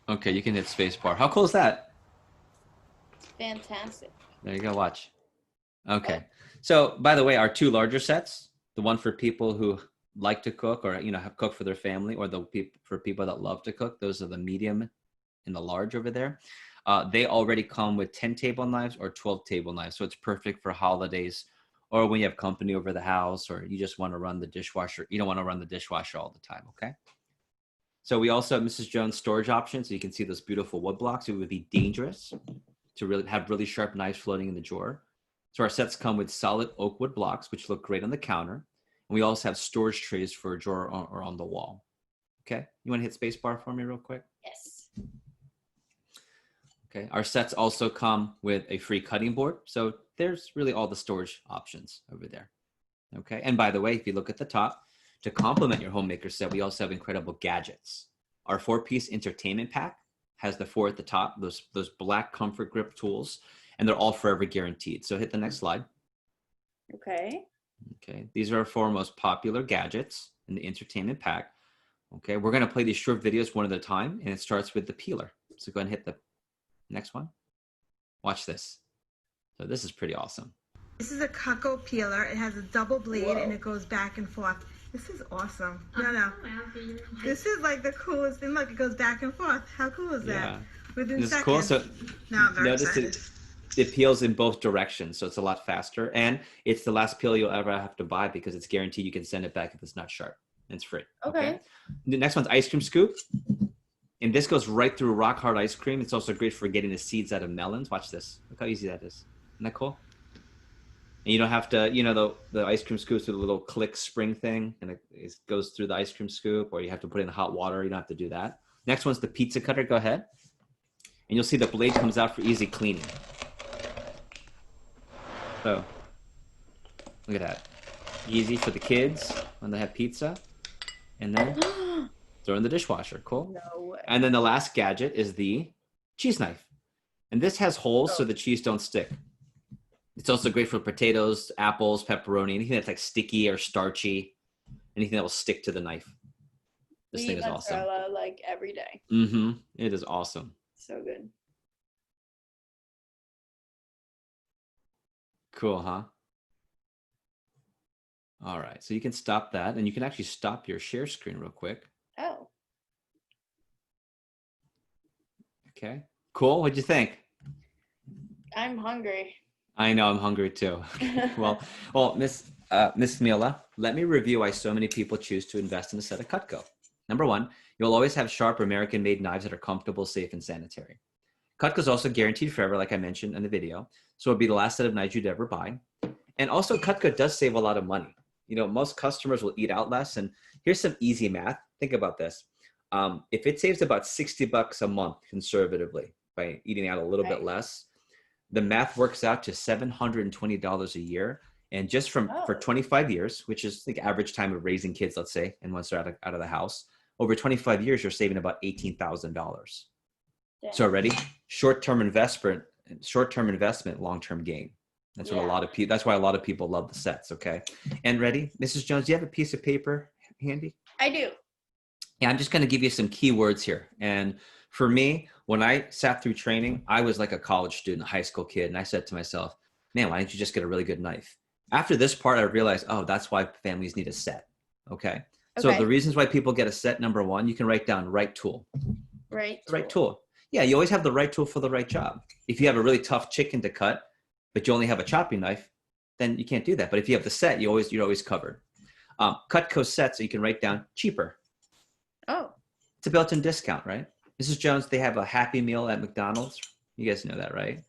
Okay, you can hit spacebar. How cool is that? Fantastic. There you go. Watch. Okay. So, by the way, our two larger sets, the one for people who like to cook or, have cooked for their family, or for people that love to cook, those are the medium and the large over there. They already come with 10 table knives or 12 table knives. So it's perfect for holidays or when you have company over the house, or you just want to run the dishwasher. You don't want to run the dishwasher all the time. Okay. So we also have Mrs. Jones storage options. So you can see those beautiful wood blocks. It would be dangerous to really have really sharp knives floating in the drawer. So our sets come with solid oak wood blocks, which look great on the counter. And we also have storage trays for a drawer or on the wall. Okay. You want to hit spacebar for me real quick? Yes. Okay. Our sets also come with a free cutting board. So there's really all the storage options over there. Okay. And by the way, if you look at the top, to complement your homemaker set, we also have incredible gadgets. Our 4-piece entertainment pack has the 4 at the top, those black comfort grip tools, and they're all forever guaranteed. So hit the next slide. Okay. Okay. These are our 4 most popular gadgets in the entertainment pack. Okay. We're going to play these short videos one at a time, and it starts with the peeler. So go ahead and hit the next one. Watch this. So this is pretty awesome. This is a Cutco peeler. It has a double blade and it goes back and forth. This is awesome. No. This is like the coolest thing. Look, it goes back and forth. How cool is that? Yeah. Within This is seconds. cool. So Now I'm very notice excited. it peels in both directions. So it's a lot faster. And it's the last peel you'll ever have to buy because it's guaranteed you can send it back if it's not sharp. It's free. Okay. The next one's ice cream scoop. And this goes right through rock hard ice cream. It's also great for getting the seeds out of melons. Watch this. Look how easy that is. Isn't that cool? And you don't have to, the ice cream scoops with a little click spring thing, and it goes through the ice cream scoop, or you have to put it in hot water. You don't have to do that. Next one's the pizza cutter. Go ahead. And you'll see the blade comes out for easy cleaning. So look at that. Easy for the kids when they have pizza. And then throw in the dishwasher. Cool. No way. And then the last gadget is the cheese knife. And this has holes so the cheese don't stick. It's also great for potatoes, apples, pepperoni, anything that's like sticky or starchy, anything that will stick to the knife. This thing is awesome. Mozzarella like every day. Mm-hmm. It is awesome. So good. Cool, huh? All right. So you can stop that, and you can actually stop your share screen real quick. Oh. Okay. Cool. What'd you think? I'm hungry. I know, I'm hungry too. well, Miss Mila, let me review why so many people choose to invest in a set of Cutco. Number 1, you'll always have sharp American-made knives that are comfortable, safe, and sanitary. Cutco is also guaranteed forever, like I mentioned in the video, so it'll be the last set of knives you'd ever buy. And also, Cutco does save a lot of money. Most customers will eat out less, and here's some easy math. Think about this. If it saves about $60 a month conservatively by eating out a little bit less, the math works out to $720 a year. And just for 25 years, which is the average time of raising kids, let's say, and once they're out of the house, over 25 years, you're saving about $18,000. So ready? Short-term investment, long-term gain. That's what that's why a lot of people love the sets. Okay. And ready? Mrs. Jones, do you have a piece of paper handy? I do. Yeah, I'm just going to give you some keywords here. And for me, when I sat through training, I was like a college student, a high school kid. And I said to myself, man, why don't you just get a really good knife? After this part, I realized, that's why families need a set. Okay. So the reasons why people get a set, number 1, you can write down right tool. Right tool. Yeah, you always have the right tool for the right job. If you have a really tough chicken to cut, but you only have a chopping knife, then you can't do that. But if you have the set, you're always covered. Cutco set, so you can write down cheaper. Oh. It's a built-in discount, right? Mrs. Jones, they have a Happy Meal at McDonald's. You guys know that, right?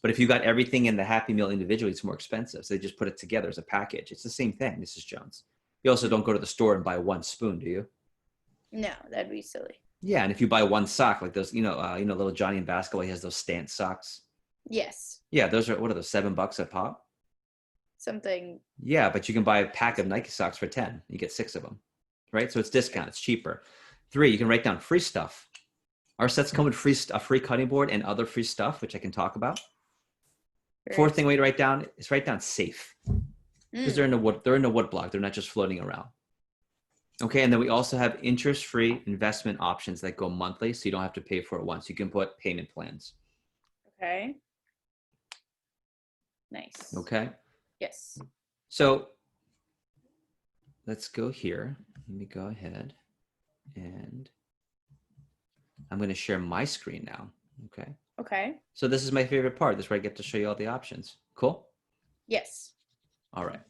But if you got everything in the Happy Meal individually, it's more expensive. So they just put it together as a package. It's the same thing, Mrs. Jones. You also don't go to the store and buy one spoon, do you? No, that'd be silly. Yeah, and if you buy one sock, like those, little Johnny in basketball, he has those stance socks. Yes. Yeah, those are, what are those, $7 a pop? Something. Yeah, but you can buy a pack of Nike socks for 10. You get 6 of them, right? So it's discount. It's cheaper. 3, you can write down free stuff. Our sets come with a free cutting board and other free stuff, which I can talk about. Fourth thing we write down is write down safe, because they're in the wood block. They're not just floating around. Okay, and then we also have interest-free investment options that go monthly, so you don't have to pay for it once. You can put payment plans. Okay. Nice. Okay. Yes. So let's go here. Let me go ahead and I'm going to share my screen now. Okay. Okay. So this is my favorite part. This is where I get to show you all the options. Cool? Yes. All right.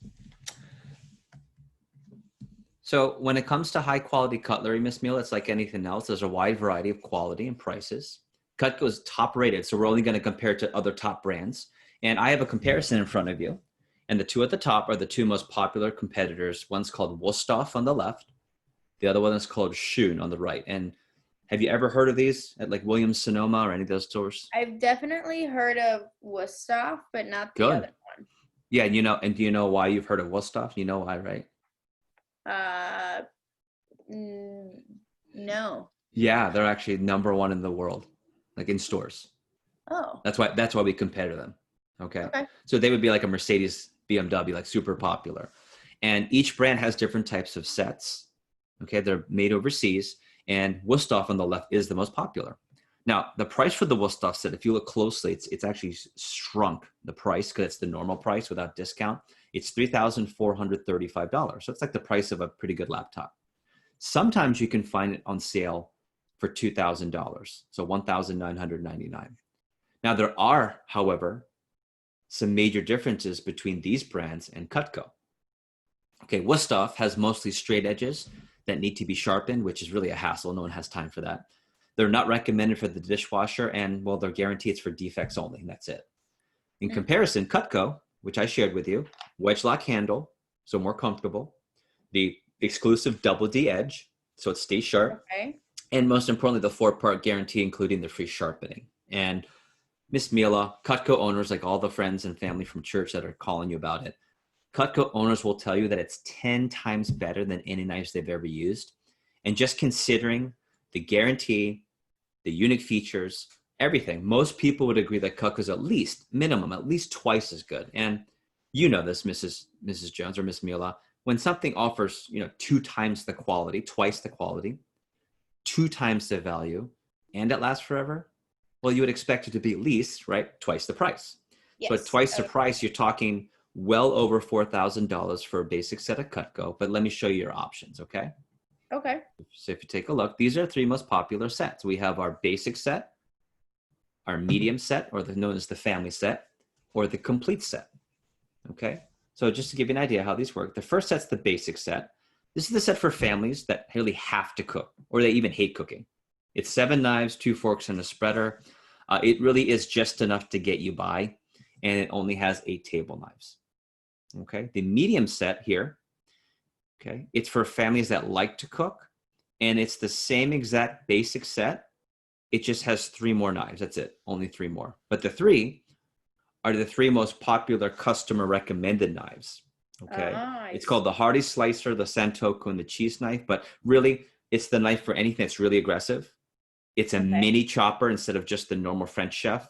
So when it comes to high quality cutlery, Miss Mila, it's like anything else. There's a wide variety of quality and prices. Cutco is top rated, so we're only going to compare it to other top brands. And I have a comparison in front of you. And the two at the top are the two most popular competitors. One's called Wusthof on the left. The other one is called Schoon on the right. And have you ever heard of these at like Williams-Sonoma or any of those stores? I've definitely heard of Wusthof, but not the other one. Yeah, and do you know why you've heard of Wusthof? You know why, right? No. Yeah, they're actually #1 in the world, like in stores. Oh. That's why we compare to them. Okay. So they would be like a Mercedes, BMW, like super popular. And each brand has different types of sets. Okay. They're made overseas, and Wusthof on the left is the most popular. Now, the price for the Wusthof set, if you look closely, it's actually shrunk the price because it's the normal price without discount. It's $3,435. So it's like the price of a pretty good laptop. Sometimes you can find it on sale for $2,000. So $1,999. Now, there are, however, some major differences between these brands and Cutco. Okay, Wusthof has mostly straight edges that need to be sharpened, which is really a hassle. No one has time for that. They're not recommended for the dishwasher, and well, they're guaranteed it's for defects only, and that's it. In comparison, Cutco, which I shared with you, wedge lock handle, so more comfortable, the exclusive double D edge, so it stays sharp, and most importantly, the 4-part guarantee, including the free sharpening. And Miss Mila, Cutco owners, like all the friends and family from church that are calling you about it, Cutco owners will tell you that it's 10 times better than any knives they've ever used. And just considering the guarantee, the unique features, everything, most people would agree that Cutco is at least twice as good. And you know this, Mrs. Jones or Miss Mila, when something offers 2 times the quality, twice the quality, 2 times the value, and it lasts forever, well, you would expect it to be at least, right, twice the price. Yes. So at twice the price, you're talking well over $4,000 for a basic set of Cutco. But let me show you your options, okay? Okay. So if you take a look, these are 3 most popular sets. We have our basic set, our medium set, or known as the family set, or the complete set, okay? So just to give you an idea how these work, the first set's the basic set. This is the set for families that really have to cook, or they even hate cooking. It's 7 knives, 2 forks, and a spreader. It really is just enough to get you by, and it only has 8 table knives. Okay, the medium set here, okay, it's for families that like to cook, and it's the same exact basic set. It just has 3 more knives. That's it, only 3 more. But the 3 are the 3 most popular customer recommended knives. Okay, it's called the Hardy Slicer, the Santoku, and the Cheese Knife. But really, it's the knife for anything that's really aggressive. It's a mini chopper instead of just the normal French chef,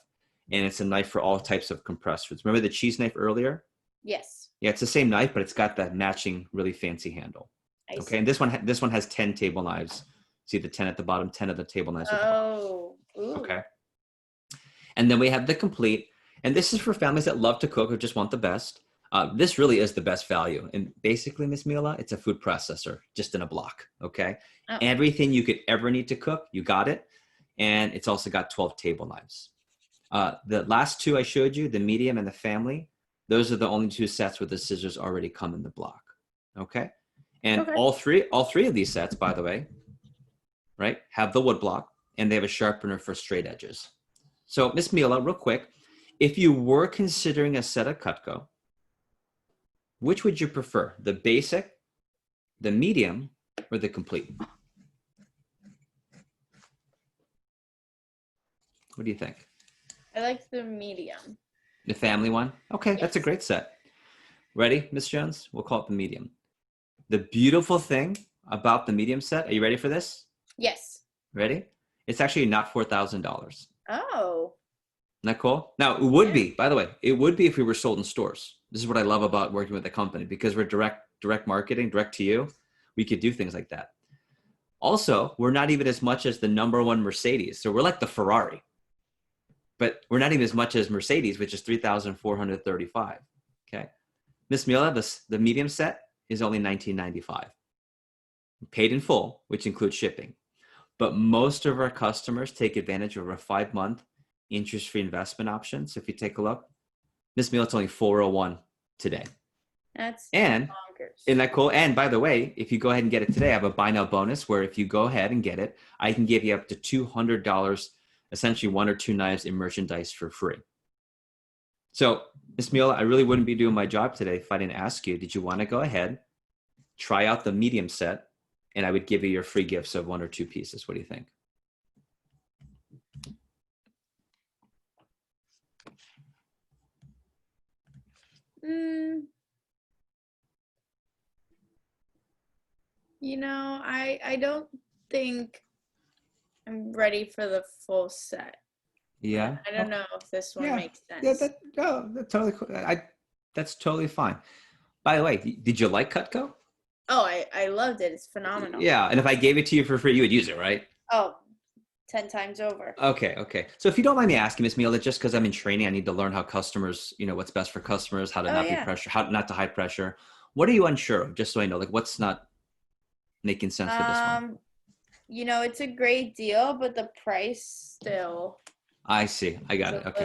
and it's a knife for all types of compressed foods. Remember the cheese knife earlier? Yes. Yeah, it's the same knife, but it's got that matching really fancy handle. Okay, and this one has 10 table knives. See the 10 at the bottom, 10 of the table knives at the bottom. Ooh. Okay. And then we have the complete, and this is for families that love to cook or just want the best. This really is the best value. And basically, Miss Mila, it's a food processor just in a block, okay? Oh. Everything you could ever need to cook, you got it. And it's also got 12 table knives. The last 2 I showed you, the medium and the family, those are the only 2 sets where the scissors already come in the block, okay? And all three of these sets, by the way, right, have the wood block, and they have a sharpener for straight edges. So, Miss Mila, real quick, If you were considering a set of Cutco, which would you prefer? The basic, the medium, or the complete? What do you think? I like the medium. The family one? Okay, Yes. That's a great set. Ready, Miss Jones? We'll call it the medium. The beautiful thing about the medium set, are you ready for this? Yes. Ready? It's actually not $4,000. Oh. Isn't that cool? Now, it would be, by the way, it would be if we were sold in stores. This is what I love about working with a company, because we're direct marketing, direct to you. We could do things like that. Also, we're not even as much as the #1 Mercedes. So we're like the Ferrari, but we're not even as much as Mercedes, which is $3,435. Okay. Miss Mila, the medium set is only $1,995. Paid in full, which includes shipping. But most of our customers take advantage of our 5-month interest-free investment option. So if you take a look, Miss Mila, it's only $401 today. That's And bonkers. isn't that cool? And by the way, if you go ahead and get it today, I have a buy now bonus where if you go ahead and get it, I can give you up to $200, essentially 1 or 2 knives in merchandise for free. So Miss Mila, I really wouldn't be doing my job today if I didn't ask you, did you want to go ahead, try out the medium set, and I would give you your free gifts of 1 or 2 pieces. What do you think? You know, I don't think I'm ready for the full set. Yeah. I don't know if this one makes sense. Yeah, that's totally cool. That's totally fine. By the way, did you like Cutco? Oh, I loved it. It's phenomenal. Yeah, and if I gave it to you for free, you would use it, right? Oh, 10 times over. Okay. So if you don't mind me asking, Miss Mila, just because I'm in training, I need to learn how customers, what's best for customers, how to not be pressure, how not to high pressure. What are you unsure of? Just so I know, like what's not making sense for this one? It's a great deal, but the price still. I see. I got it. Okay.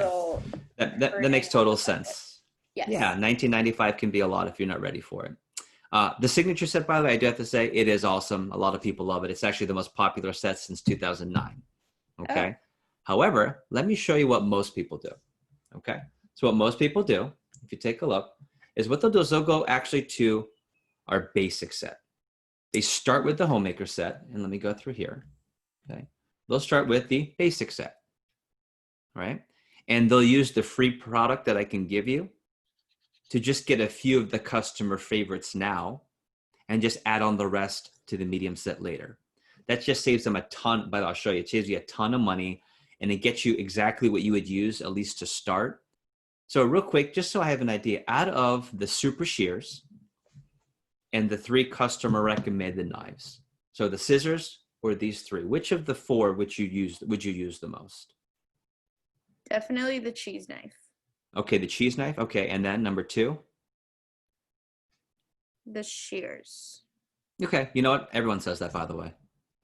That makes total sense. Yes. Yeah, $19.95 can be a lot if you're not ready for it. The signature set, by the way, I do have to say, it is awesome. A lot of people love it. It's actually the most popular set since 2009. Okay. However, let me show you what most people do. Okay. So what most people do, if you take a look, is what they'll do is they'll go actually to our basic set. They start with the homemaker set, and let me go through here. Okay. They'll start with the basic set. Right. And they'll use the free product that I can give you to just get a few of the customer favorites now and just add on the rest to the medium set later. That just saves them a ton, but I'll show you, it saves you a ton of money and it gets you exactly what you would use, at least to start. So real quick, just so I have an idea, out of the super shears and the 3 customer recommended knives, so the scissors or these 3, which of the 4 would you use the most? Definitely the cheese knife. Okay, the cheese knife. Okay, and then number 2? The shears. Okay, you know what? Everyone says that, by the way,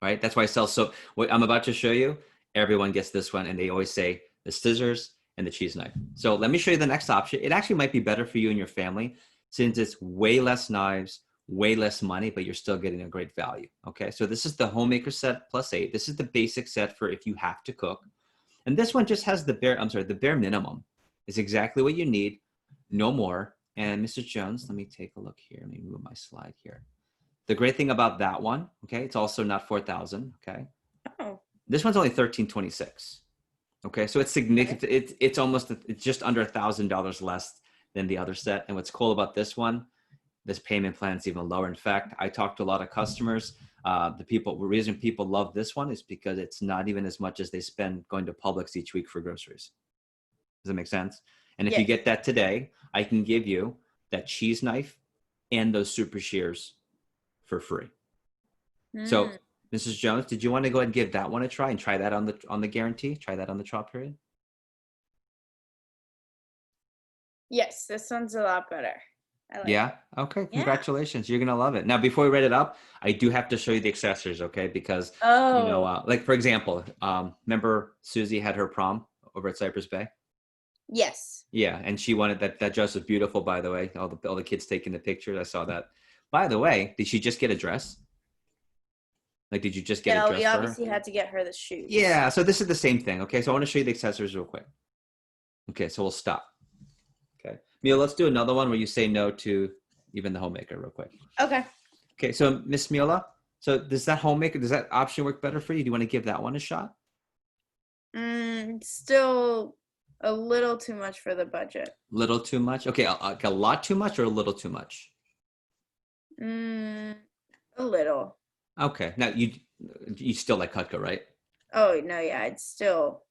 right? That's why I sell. So what I'm about to show you, everyone gets this one, and they always say the scissors and the cheese knife. So let me show you the next option. It actually might be better for you and your family since it's way less knives, way less money, but you're still getting a great value. Okay, so this is the homemaker set plus 8. This is the basic set for if you have to cook. And this one just has the bare minimum. Is exactly what you need, no more. And Mr. Jones, let me take a look here. Let me move my slide here. The great thing about that one, okay, it's also not 4,000, okay? Oh. This one's only $1,326, okay? So it's significant. Okay. It's just under $1,000 less than the other set. And what's cool about this one, this payment plan is even lower. In fact, I talked to a lot of customers. The reason people love this one is because it's not even as much as they spend going to Publix each week for groceries. Does that make sense? And if you get that today, I can give you that cheese knife and those super shears for free. So, Mrs. Jones, did you want to go ahead and give that one a try and try that on the guarantee? Try that on the trial period? Yes, this one's a lot better. Yeah. Okay. Congratulations. You're going to love it. Now, before we read it up, I do have to show you the accessories. Okay. Because, like for example, remember Susie had her prom over at Cypress Bay? Yes. Yeah. And she wanted that dress was beautiful, by the way, all the kids taking the pictures. I saw that. By the way, did she just get a dress? Like, did you just get a dress we for her? obviously had to get her the shoes. Yeah. So this is the same thing. Okay. So I want to show you the accessories real quick. Okay, so we'll stop. Okay. Mila, let's do another one where you say no to even the homemaker real quick. Okay. Okay, so Miss Mila, so does that option work better for you? Do you want to give that one a shot? Still a little too much for the budget. Little too much? Okay, a lot too much or a little too much? A little. Okay, now you still like Cutco, right? Oh, no, yeah, it's still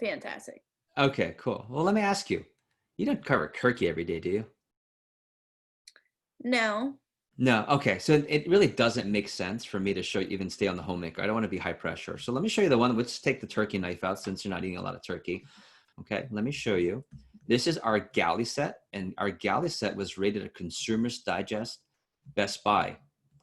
fantastic. Okay, cool. Well, let me ask you. You don't cover turkey every day, do you? No. No. Okay, so it really doesn't make sense for me to show you even stay on the homemaker. I don't want to be high pressure. So let me show you the one. Let's take the turkey knife out since you're not eating a lot of turkey. Okay, let me show you. This is our galley set, and our galley set was rated a Consumer's Digest Best Buy.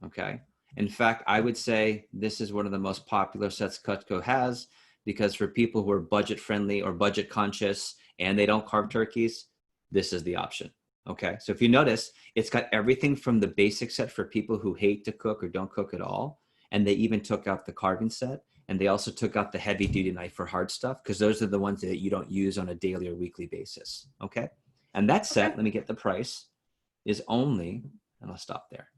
Okay. In fact, I would say this is one of the most popular sets Cutco has, because for people who are budget friendly or budget conscious and they don't carve turkeys, this is the option. Okay, so if you notice, it's got everything from the basic set for people who hate to cook or don't cook at all. And they even took out the carving set, and they also took out the heavy duty knife for hard stuff, because those are the ones that you don't use on a daily or weekly basis. Okay, and that set, let me get the price, is only, and I'll stop there.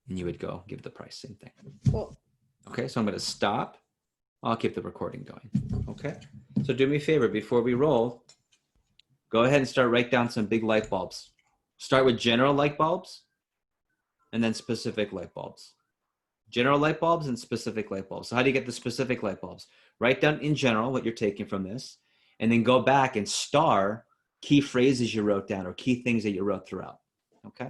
And you would go give the price, same thing. Cool. Okay, so I'm going to stop. I'll keep the recording going. Okay, so do me a favor before we roll. Go ahead and start write down some big light bulbs. Start with general light bulbs and then specific light bulbs. General light bulbs and specific light bulbs. So how do you get the specific light bulbs? Write down in general what you're taking from this, and then go back and star key phrases you wrote down or key things that you wrote throughout. Okay.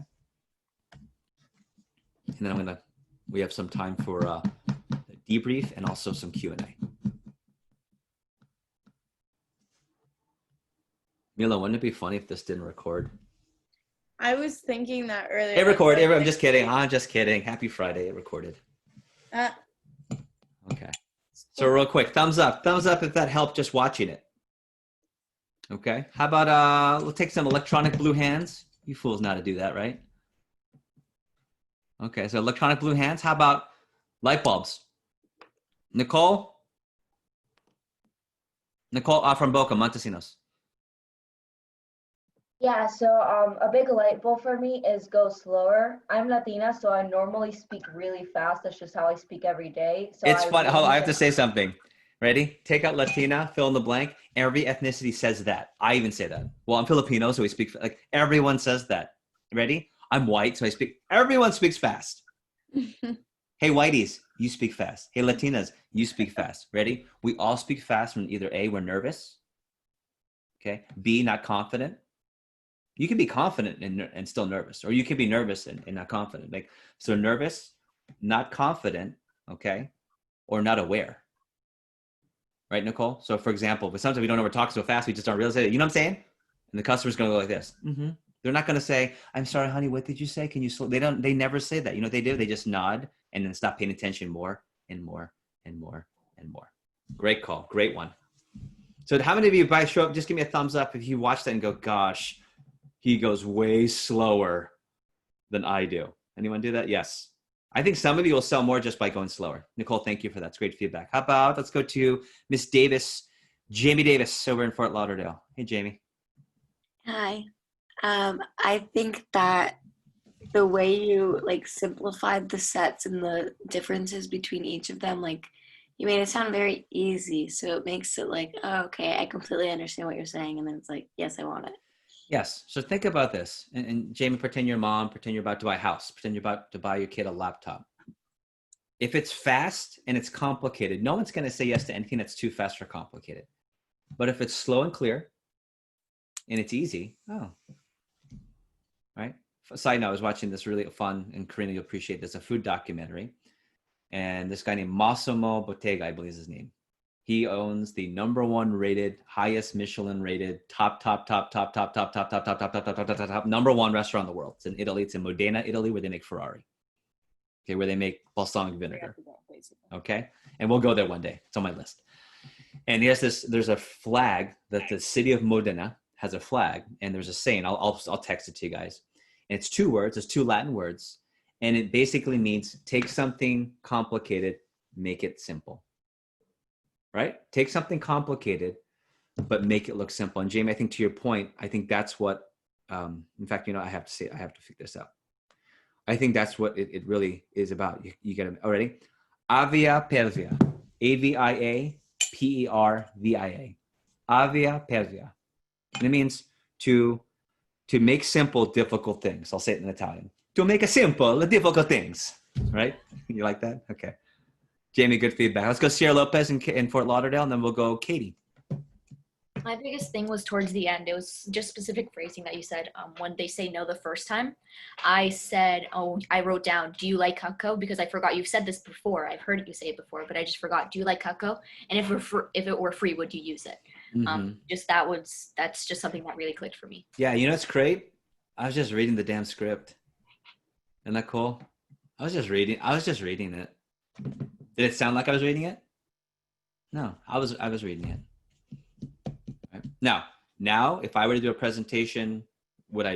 And then we have some time for a debrief and also some Q&A. Mila, wouldn't it be funny if this didn't record? I was thinking that earlier. It recorded. I'm just kidding. I'm just kidding. Happy Friday. It recorded. Okay. So real quick, thumbs up. Thumbs up if that helped just watching it. Okay. How about we'll take some electronic blue hands. You fools know how to do that, right? Okay, so electronic blue hands. How about light bulbs? Nicole from Boca, Montesinos. Yeah, so a big light bulb for me is go slower. I'm Latina, so I normally speak really fast. That's just how I speak every day. So It's fun. Hold on, I have to say something. Ready? Take out Latina, fill in the blank. Every ethnicity says that. I even say that. Well, I'm Filipino, so we speak, like everyone says that. Ready? I'm white, so everyone speaks fast. Hey, whiteys, you speak fast. Hey, Latinas, you speak fast. Ready? We all speak fast when either A, we're nervous. Okay. B, not confident. You can be confident and still nervous, or you can be nervous and not confident. Like, so nervous, not confident, okay, or not aware. Right, Nicole? So for example, but sometimes we don't know we're talking so fast, we just don't realize it. You know what I'm saying? And the customer's going to go like this. Mm-hmm. They're not going to say, "I'm sorry, honey, what did you say? Can you slow?" They never say that. You know what they do? They just nod and then stop paying attention more and more and more and more. Great call. Great one. So how many of you, by show up, just give me a thumbs up if you watch that and go, gosh, he goes way slower than I do. Anyone do that? Yes. I think some of you will sell more just by going slower. Nicole, thank you for that. It's great feedback. How about, let's go to Miss Davis, Jamie Davis over in Fort Lauderdale. Hey, Jamie. Hi. I think that the way you simplified the sets and the differences between each of them, you made it sound very easy. So it makes it oh, okay, I completely understand what you're saying. And then it's yes, I want it. Yes. So think about this. And Jamie, pretend you're mom, pretend you're about to buy a house, pretend you're about to buy your kid a laptop. If it's fast and it's complicated, no one's going to say yes to anything that's too fast or complicated. But if it's slow and clear and it's easy, right? Side note, I was watching this really fun, and Karina, you'll appreciate this, a food documentary. And this guy named Massimo Bottega, I believe is his name. He owns the #1 rated, highest Michelin rated, top #1 restaurant in the world. It's in Italy. It's in Modena, Italy, where they make Ferrari. Okay, where they make balsamic vinegar. Okay, and we'll go there one day. It's on my list. And he has this. There's a flag that the city of Modena has a flag, and there's a saying. I'll text it to you guys. And it's 2 words. It's 2 Latin words, and it basically means take something complicated, make it simple. Right? Take something complicated, but make it look simple. And Jamie, I think to your point, I think that's what, in fact, I have to figure this out. I think that's what it really is about. You get it already? Avia pervia. AVIA-PERVIA. Avia pervia. And it means to make simple difficult things. I'll say it in Italian. To make a simple difficult things. Right? You like that? Okay. Jamie, good feedback. Let's go Sierra Lopez in Fort Lauderdale, and then we'll go Katie. My biggest thing was towards the end. It was just specific phrasing that you said. When they say no the first time, I said, I wrote down, do you like Cutco? Because I forgot. You've said this before. I've heard you say it before, but I just forgot. Do you like Cutco? And if it were free, would you use it? That's just something that really clicked for me. Yeah, it's great. I was just reading the damn script. Isn't that cool? I was just reading it. Did it sound like I was reading it? No, I was reading it. Right. Now, if I were to do a presentation, with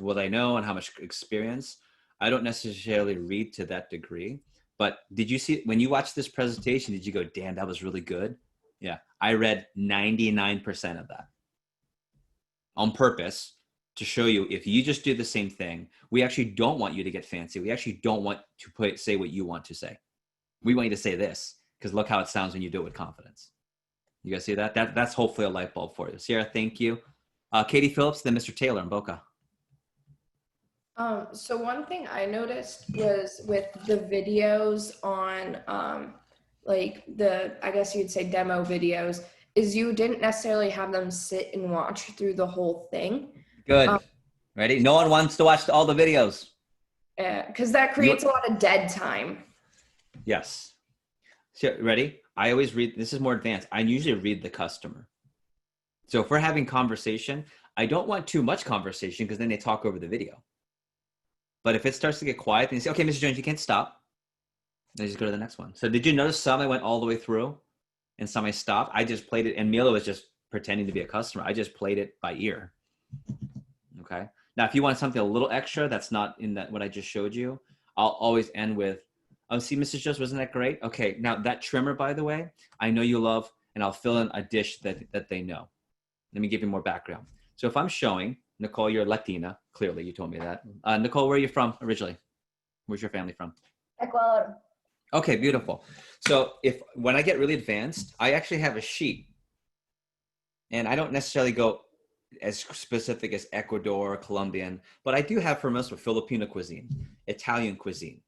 what I know and how much experience, I don't necessarily read to that degree. But did you see, when you watched this presentation, did you go, damn, that was really good? Yeah, I read 99% of that on purpose to show you, if you just do the same thing, we actually don't want you to get fancy. We actually don't want to say what you want to say. We want you to say this, because look how it sounds when you do it with confidence. You guys see that? That's hopefully a light bulb for you. Sierra, thank you. Katie Phillips, then Mr. Taylor in Boca. So one thing I noticed was with the videos on I guess you'd say demo videos, is you didn't necessarily have them sit and watch through the whole thing. Good. Ready? No one wants to watch all the videos. Because that creates a lot of dead time. Yes. So, ready? I always read, this is more advanced. I usually read the customer. So if we're having conversation, I don't want too much conversation because then they talk over the video. But if it starts to get quiet, then you say, okay, Mr. Jones, you can't stop. Then you just go to the next one. So did you notice some I went all the way through and some I stopped? I just played it, and Mila was just pretending to be a customer. I just played it by ear. Okay. Now, if you want something a little extra that's not in that what I just showed you, I'll always end with, oh, see, Mrs. Jones, wasn't that great? Okay, now that trimmer, by the way, I know you love, and I'll fill in a dish that they know. Let me give you more background. So if I'm showing, Nicole, you're Latina. Clearly, you told me that. Nicole, where are you from originally? Where's your family from? Ecuador. Okay, beautiful. So when I get really advanced, I actually have a sheet. And I don't necessarily go as specific as Ecuador or Colombian, but I do have for most of Filipino cuisine, Italian cuisine,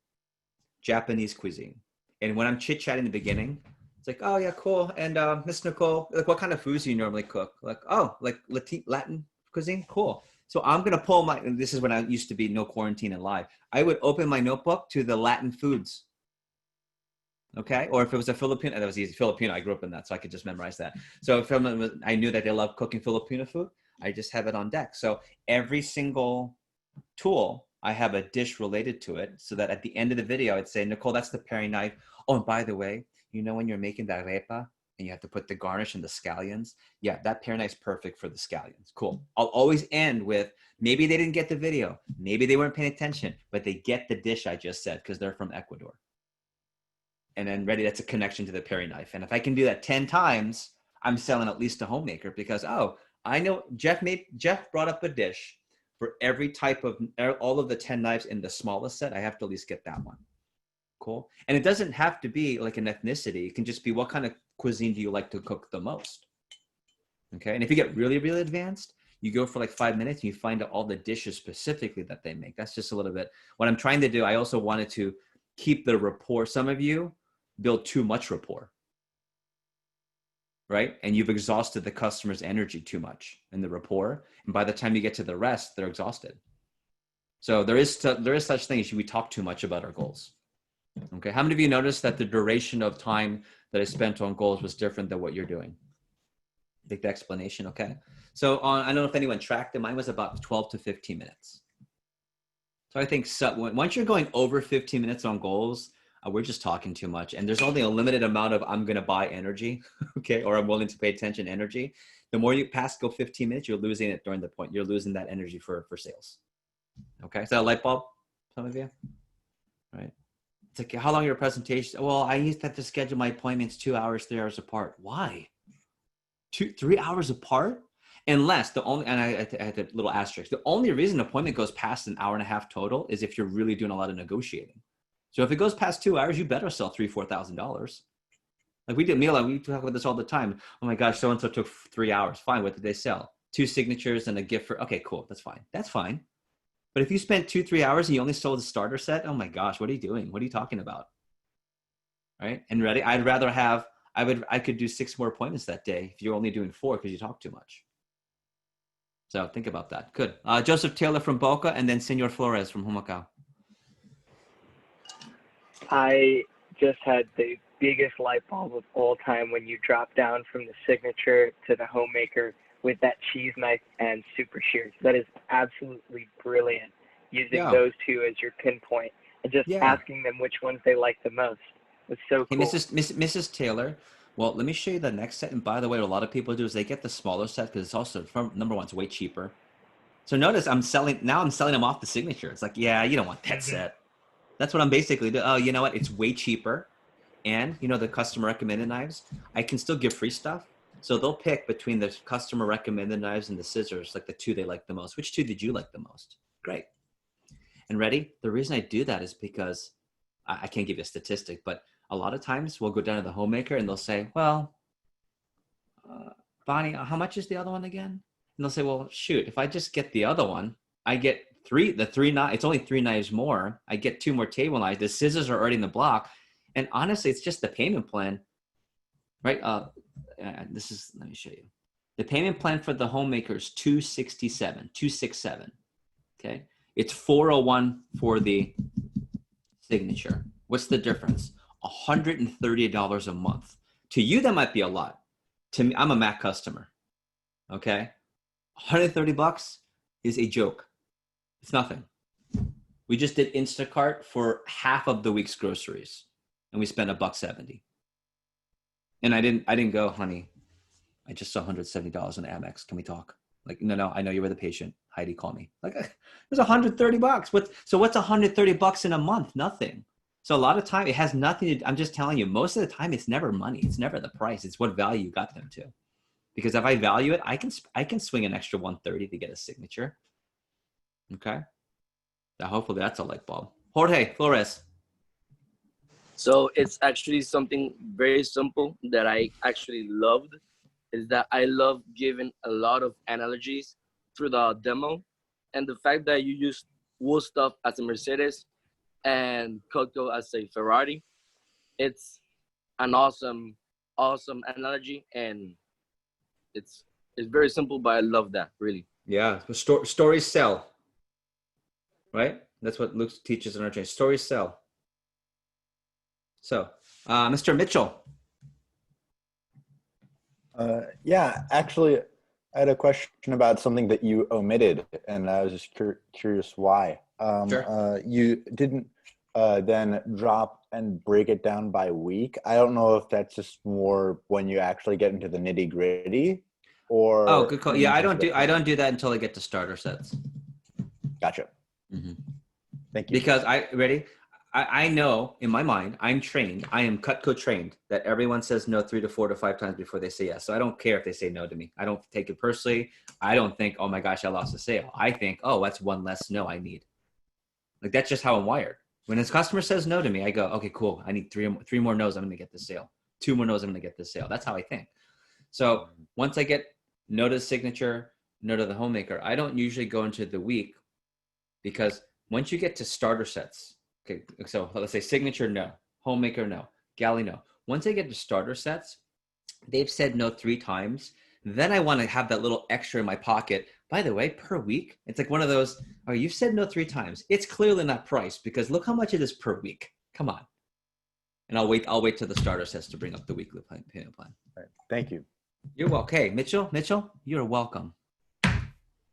Japanese cuisine. And when I'm chit-chatting in the beginning, it's like, oh yeah, cool. And Miss Nicole, like, what kind of foods do you normally cook? Like, oh, like Latin cuisine? Cool. So I'm going to pull and this is when I used to be no quarantine and live. I would open my notebook to the Latin foods. Okay. Or if it was a Filipino, that was easy. Filipino, I grew up in that, so I could just memorize that. So if I knew that they love cooking Filipino food, I just have it on deck. So every single tool, I have a dish related to it, so that at the end of the video, I'd say, Nicole, that's the paring knife. Oh, and by the way, when you're making the arepa and you have to put the garnish and the scallions, yeah, that paring knife's perfect for the scallions. Cool. I'll always end with, maybe they didn't get the video, maybe they weren't paying attention, but they get the dish I just said because they're from Ecuador. And then ready, that's a connection to the paring knife. And if I can do that 10 times, I'm selling at least a homemaker because, oh, I know Jeff brought up a dish for every type of, all of the 10 knives in the smallest set. I have to at least get that one. Cool. And it doesn't have to be like an ethnicity. It can just be, what kind of cuisine do you like to cook the most? Okay. And if you get really, really advanced, you go for like 5 minutes and you find out all the dishes specifically that they make. That's just a little bit what I'm trying to do. I also wanted to keep the rapport. Some of you build too much rapport, right? And you've exhausted the customer's energy too much in the rapport. And by the time you get to the rest, they're exhausted. So there is such thing as we talk too much about our goals. Okay. How many of you noticed that the duration of time that I spent on goals was different than what you're doing? Take the explanation. Okay. So I don't know if anyone tracked it. Mine was about 12 to 15 minutes. So I think once you're going over 15 minutes on goals, we're just talking too much. And there's only a limited amount of I'm going to buy energy, okay, or I'm willing to pay attention energy. The more you go 15 minutes, you're losing it during the point. You're losing that energy for sales. Okay, is that a light bulb, some of you? Right? It's like, how long your presentation? Well, I used to have to schedule my appointments 2 hours, 3 hours apart. Why? 3 hours apart, unless the only, and I had a little asterisk, the only reason an appointment goes past an hour and a half total is if you're really doing a lot of negotiating. So if it goes past 2 hours, you better sell $3,000-$4,000. Like we did, Mila, we talk about this all the time. Oh my gosh, so-and-so took 3 hours. Fine, what did they sell? 2 signatures and a gift for, okay, cool, that's fine. That's fine. But if you spent 2-3 hours and you only sold a starter set, oh my gosh, what are you doing? What are you talking about? Right? And ready, I'd rather have, I could do 6 more appointments that day if you're only doing 4 because you talk too much. So think about that. Good. Joseph Taylor from Boca, and then Senor Flores from Humacao. I just had the biggest light bulb of all time when you drop down from the signature to the homemaker with that cheese knife and super shears. That is absolutely brilliant, using those 2 as your pinpoint and just asking them which ones they like the most. It's so cool. Hey, Mrs. Taylor, well, let me show you the next set. And by the way, what a lot of people do is they get the smaller set because it's also, number one, it's way cheaper. So notice I'm selling them off the signature. It's like, yeah, you don't want that set. That's what I'm basically doing. Oh, you know what? It's way cheaper. And, you know, the customer recommended knives, I can still give free stuff. So they'll pick between the customer recommended knives and the scissors, like the 2 they like the most. Which 2 did you like the most? Great. And ready? The reason I do that is because I can't give you a statistic, but a lot of times we'll go down to the homemaker and they'll say, well, Bonnie, how much is the other one again? And they'll say, well, shoot, if I just get the other one, I get 3 knives. It's only 3 knives more. I get 2 more table knives. The scissors are already in the block. And honestly, it's just the payment plan, right? Let me show you. The payment plan for the homemaker is $267. Okay. It's $401 for the signature. What's the difference? $130 a month. To you, that might be a lot. To me, I'm a Mac customer. Okay. $130 is a joke. It's nothing. We just did Instacart for half of the week's groceries, and we spent $170. And I didn't go, honey, I just saw $170 on Amex. Can we talk? Like, no, I know you were the patient. Heidi, call me. Like, it was $130. So what's $130 in a month? Nothing. So a lot of time, it has nothing to, I'm just telling you, most of the time, it's never money. It's never the price. It's what value you got them to. Because if I value it, I can swing an extra $130 to get a signature. Okay. Now, hopefully that's a light bulb. Jorge Flores. So it's actually something very simple that I actually loved, is that I love giving a lot of analogies through the demo. And the fact that you use wool stuff as a Mercedes and Cutco as a Ferrari, it's an awesome analogy. And it's very simple, but I love that, really. Yeah, stories sell, right? That's what Luke teaches in our training. Stories sell. So, Mr. Mitchell. Yeah, actually, I had a question about something that you omitted, and I was just curious why. Sure. You didn't then drop and break it down by week. I don't know if that's just more when you actually get into the nitty gritty, or. Oh, good call. Yeah, I don't do that until I get to starter sets. Gotcha. Mm-hmm. Thank you. Because I know in my mind, I am Cutco trained, that everyone says no 3 to 4 to 5 times before they say yes. So I don't care if they say no to me. I don't take it personally. I don't think, oh my gosh, I lost a sale. I think, oh, that's one less no I need. Like, that's just how I'm wired. When his customer says no to me, I go, okay, cool. I need 3 more no's. I'm going to get this sale. 2 more no's. I'm going to get this sale. That's how I think. So once I get no to the signature, no to the homemaker, I don't usually go into the week, because once you get to starter sets, okay, so let's say signature, no. Homemaker, no. Galley, no. Once I get to starter sets, they've said no 3 times. Then I want to have that little extra in my pocket. By the way, per week, it's like one of those, oh, you've said no 3 times. It's clearly not priced, because look how much it is per week. Come on. And I'll wait till the starter sets to bring up the weekly payment plan. Right. Thank you. You're welcome. Hey, Mitchell, you're welcome.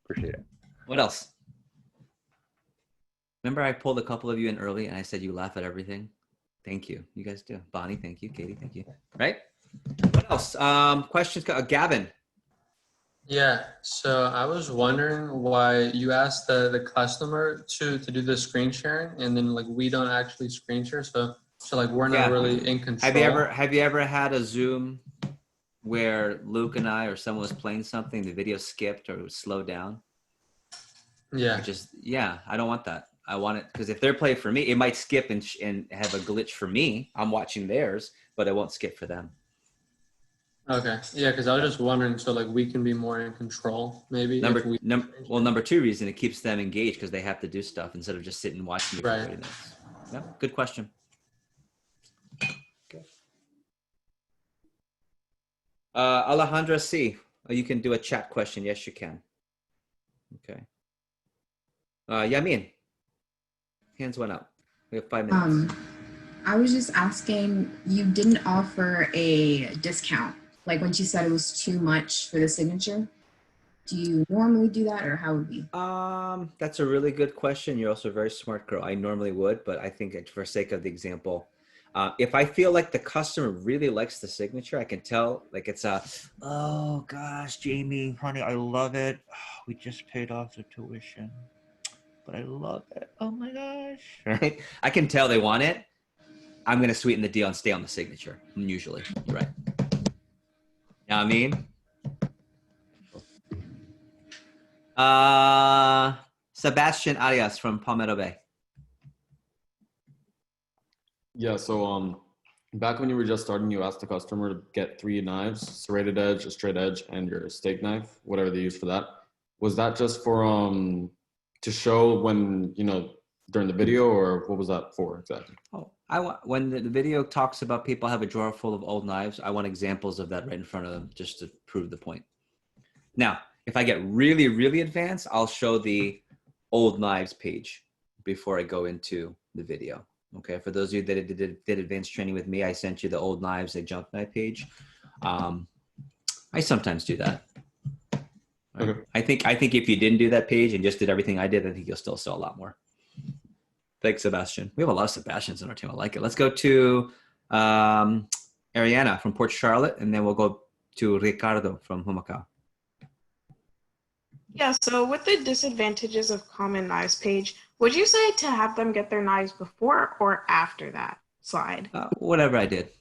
Appreciate it. What else? Remember I pulled a couple of you in early and I said you laugh at everything? Thank you. You guys do. Bonnie, thank you. Katie, thank you. Right? What else? Questions? Gavin. Yeah. So I was wondering why you asked the customer to do the screen sharing, and then like we don't actually screen share. So like we're not really in control. Have you ever had a Zoom where Luke and I or someone was playing something, the video skipped or it was slowed down. Yeah. I don't want that. I want it because if they're playing for me, it might skip and have a glitch for me. I'm watching theirs, but it won't skip for them. Okay. Yeah, because I was just wondering, so like we can be more in control, maybe. Number two reason, it keeps them engaged because they have to do stuff instead of just sitting and watching you for 30 minutes. Yeah, good question. Okay. Alejandra C. Oh, you can do a chat question. Yes, you can. Okay. Yamin. Hands went up. We have 5 minutes. I was just asking, you didn't offer a discount. Like when you said it was too much for the signature. Do you normally do that or how would you? That's a really good question. You're also a very smart girl. I normally would, but I think for sake of the example, if I feel like the customer really likes the signature, I can tell like it's oh gosh, Jamie, honey, I love it. Oh, we just paid off the tuition, but I love it. Oh my gosh. Right? I can tell they want it. I'm going to sweeten the deal and stay on the signature. Usually. You're right. You know what I mean? Sebastian Arias from Palmetto Bay. Yeah, so back when you were just starting, you asked the customer to get 3 knives, serrated edge, a straight edge, and your steak knife, whatever they use for that. Was that just for to show when, during the video, or what was that for exactly? Oh, when the video talks about people have a drawer full of old knives, I want examples of that right in front of them just to prove the point. Now, if I get really, really advanced, I'll show the old knives page before I go into the video. Okay, for those of you that did advanced training with me, I sent you the old knives, a junk knife page. I sometimes do that. Okay. I think if you didn't do that page and just did everything I did, I think you'll still sell a lot more. Thanks, Sebastian. We have a lot of Sebastians in our team. I like it. Let's go to Ariana from Port Charlotte, and then we'll go to Ricardo from Humacao. Yeah, so with the disadvantages of common knives page, would you say to have them get their knives before or after that slide? Whatever I did.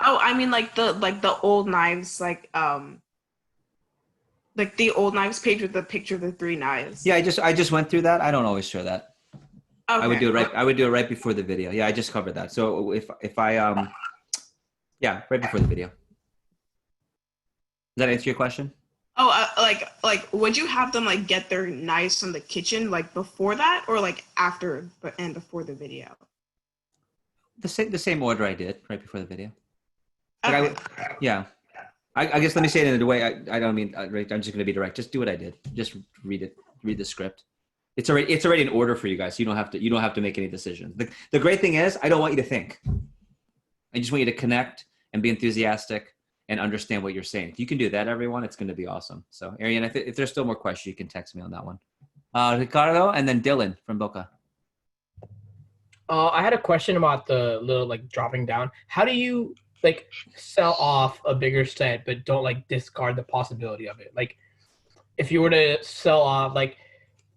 Oh, I mean like the old knives, like the old knives page with the picture of the 3 knives. Yeah, I just went through that. I don't always show that. Okay. I would do it right before the video. Yeah, I just covered that. So if I yeah, right before the video. Does that answer your question? Oh, like would you have them like get their knives from the kitchen like before that, or like after and before the video? The same order I did right before the video. Okay. I guess let me say it in a way I don't mean I'm just going to be direct. Just do what I did. Just read the script. It's already in order for you guys. You don't have to make any decisions. The great thing is I don't want you to think. I just want you to connect and be enthusiastic and understand what you're saying. If you can do that, everyone, it's going to be awesome. So, Arian, if there's still more questions, you can text me on that one. Ricardo, and then Dylan from Boca. I had a question about the little dropping down. How do you sell off a bigger set but don't discard the possibility of it? Like, if you were to sell off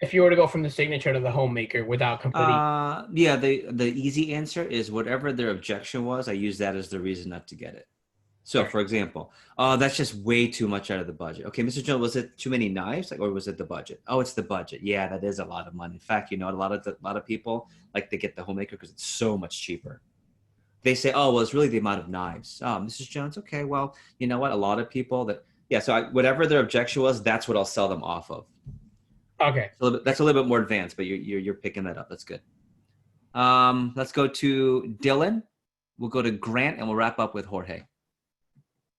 if you were to go from the signature to the homemaker without completely yeah, the easy answer is whatever their objection was, I use that as the reason not to get it. So, for example, that's just way too much out of the budget. Okay, Mr. Jones, was it too many knives, or was it the budget? Oh, it's the budget. Yeah, that is a lot of money. In fact, a lot of people like to get the homemaker because it's so much cheaper. They say, oh, well, it's really the amount of knives. Oh, Mrs. Jones, okay, well, you know what? A lot of people so whatever their objection was, that's what I'll sell them off of. Okay. So that's a little bit more advanced, but you're picking that up. That's good. Let's go to Dylan. We'll go to Grant, and we'll wrap up with Jorge.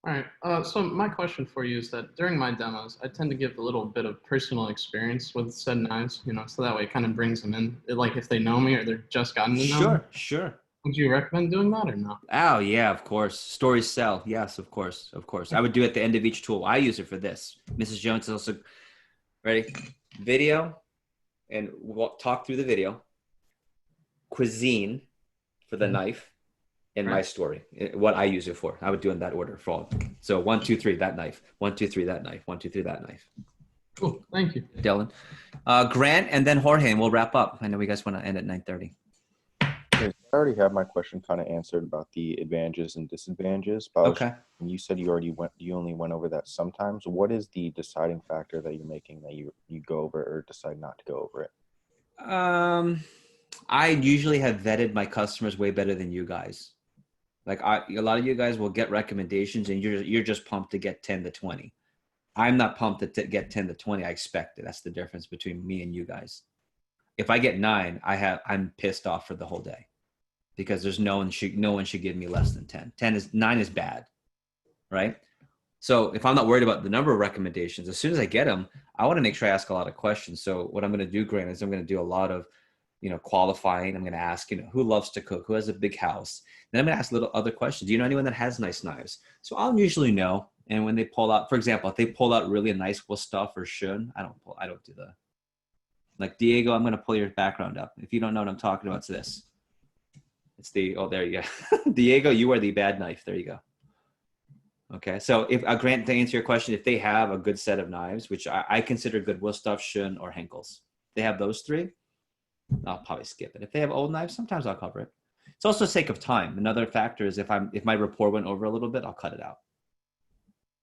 All right. So my question for you is that during my demos, I tend to give a little bit of personal experience with said knives, so that way it kind of brings them in, like if they know me or they're just gotten to know me. Sure. Would you recommend doing that or no? Oh, yeah, of course. Stories sell. Yes, of course. I would do it at the end of each tool. I use it for this. Mrs. Jones is also ready. Video, and we'll talk through the video. Cuisine for the knife, and my story, what I use it for. I would do in that order for all. So 1, 2, 3, that knife. 1, 2, 3, that knife. 1, 2, 3, that knife. Cool. Thank you, Dylan. Grant, and then Jorge, and we'll wrap up. I know we guys want to end at 9:30. I already have my question kind of answered about the advantages and disadvantages. But Okay. You said you only went over that sometimes. What is the deciding factor that you're making that you go over or decide not to go over it? I usually have vetted my customers way better than you guys. Like a lot of you guys will get recommendations and you're just pumped to get 10 to 20. I'm not pumped to get 10 to 20. I expect it. That's the difference between me and you guys. If I get 9, I'm pissed off for the whole day because there's no one should give me less than 10. 9 is bad, right? So if I'm not worried about the number of recommendations, as soon as I get them, I want to make sure I ask a lot of questions. So what I'm going to do, Grant, is I'm going to do a lot of, qualifying. I'm going to ask, who loves to cook, who has a big house. Then I'm going to ask little other questions. Do you know anyone that has nice knives? So I'll usually know. And when they pull out, for example, if they pull out really nice stuff or shun, I don't do the, like Diego, I'm going to pull your background up. If you don't know what I'm talking about, it's this. It's there you go. Diego, you are the bad knife. There you go. Okay. So if Grant, to answer your question, if they have a good set of knives, which I consider good Wusthof, Shun, or Henkel's, they have those 3, I'll probably skip it. If they have old knives, sometimes I'll cover it. It's also sake of time. Another factor is if my rapport went over a little bit, I'll cut it out.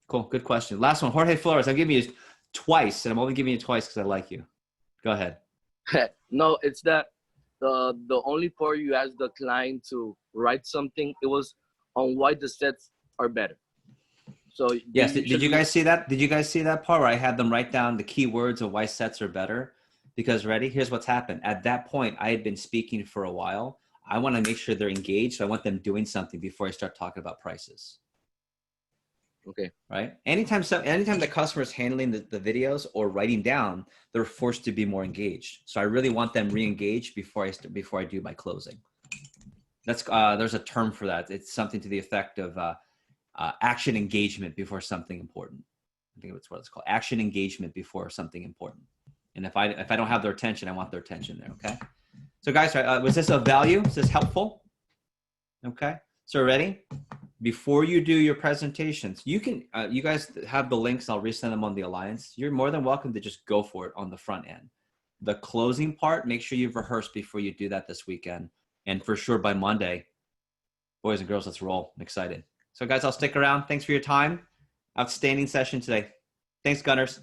Cool. Good question. Last one, Jorge Flores. I'm giving you twice, and I'm only giving you twice because I like you. Go ahead. No, it's that the only part you asked the client to write something, it was on why the sets are better. So yes, did you guys see that? Did you guys see that part where I had them write down the key words of why sets are better? Because here's what's happened. At that point, I had been speaking for a while. I want to make sure they're engaged. So I want them doing something before I start talking about prices. Okay. Right. Anytime the customer is handling the videos or writing down, they're forced to be more engaged. So I really want them re-engaged before I do my closing. That's there's a term for that. It's something to the effect of action engagement before something important. I think that's what it's called. Action engagement before something important. And if I don't have their attention, I want their attention there. Okay. So guys, was this of value? Is this helpful? Okay. So ready? Before you do your presentations, you can, you guys have the links. I'll resend them on the Alliance. You're more than welcome to just go for it on the front end. The closing part, make sure you've rehearsed before you do that this weekend. And for sure by Monday, boys and girls, let's roll. I'm excited. So guys, I'll stick around. Thanks for your time. Outstanding session today. Thanks, Gunners.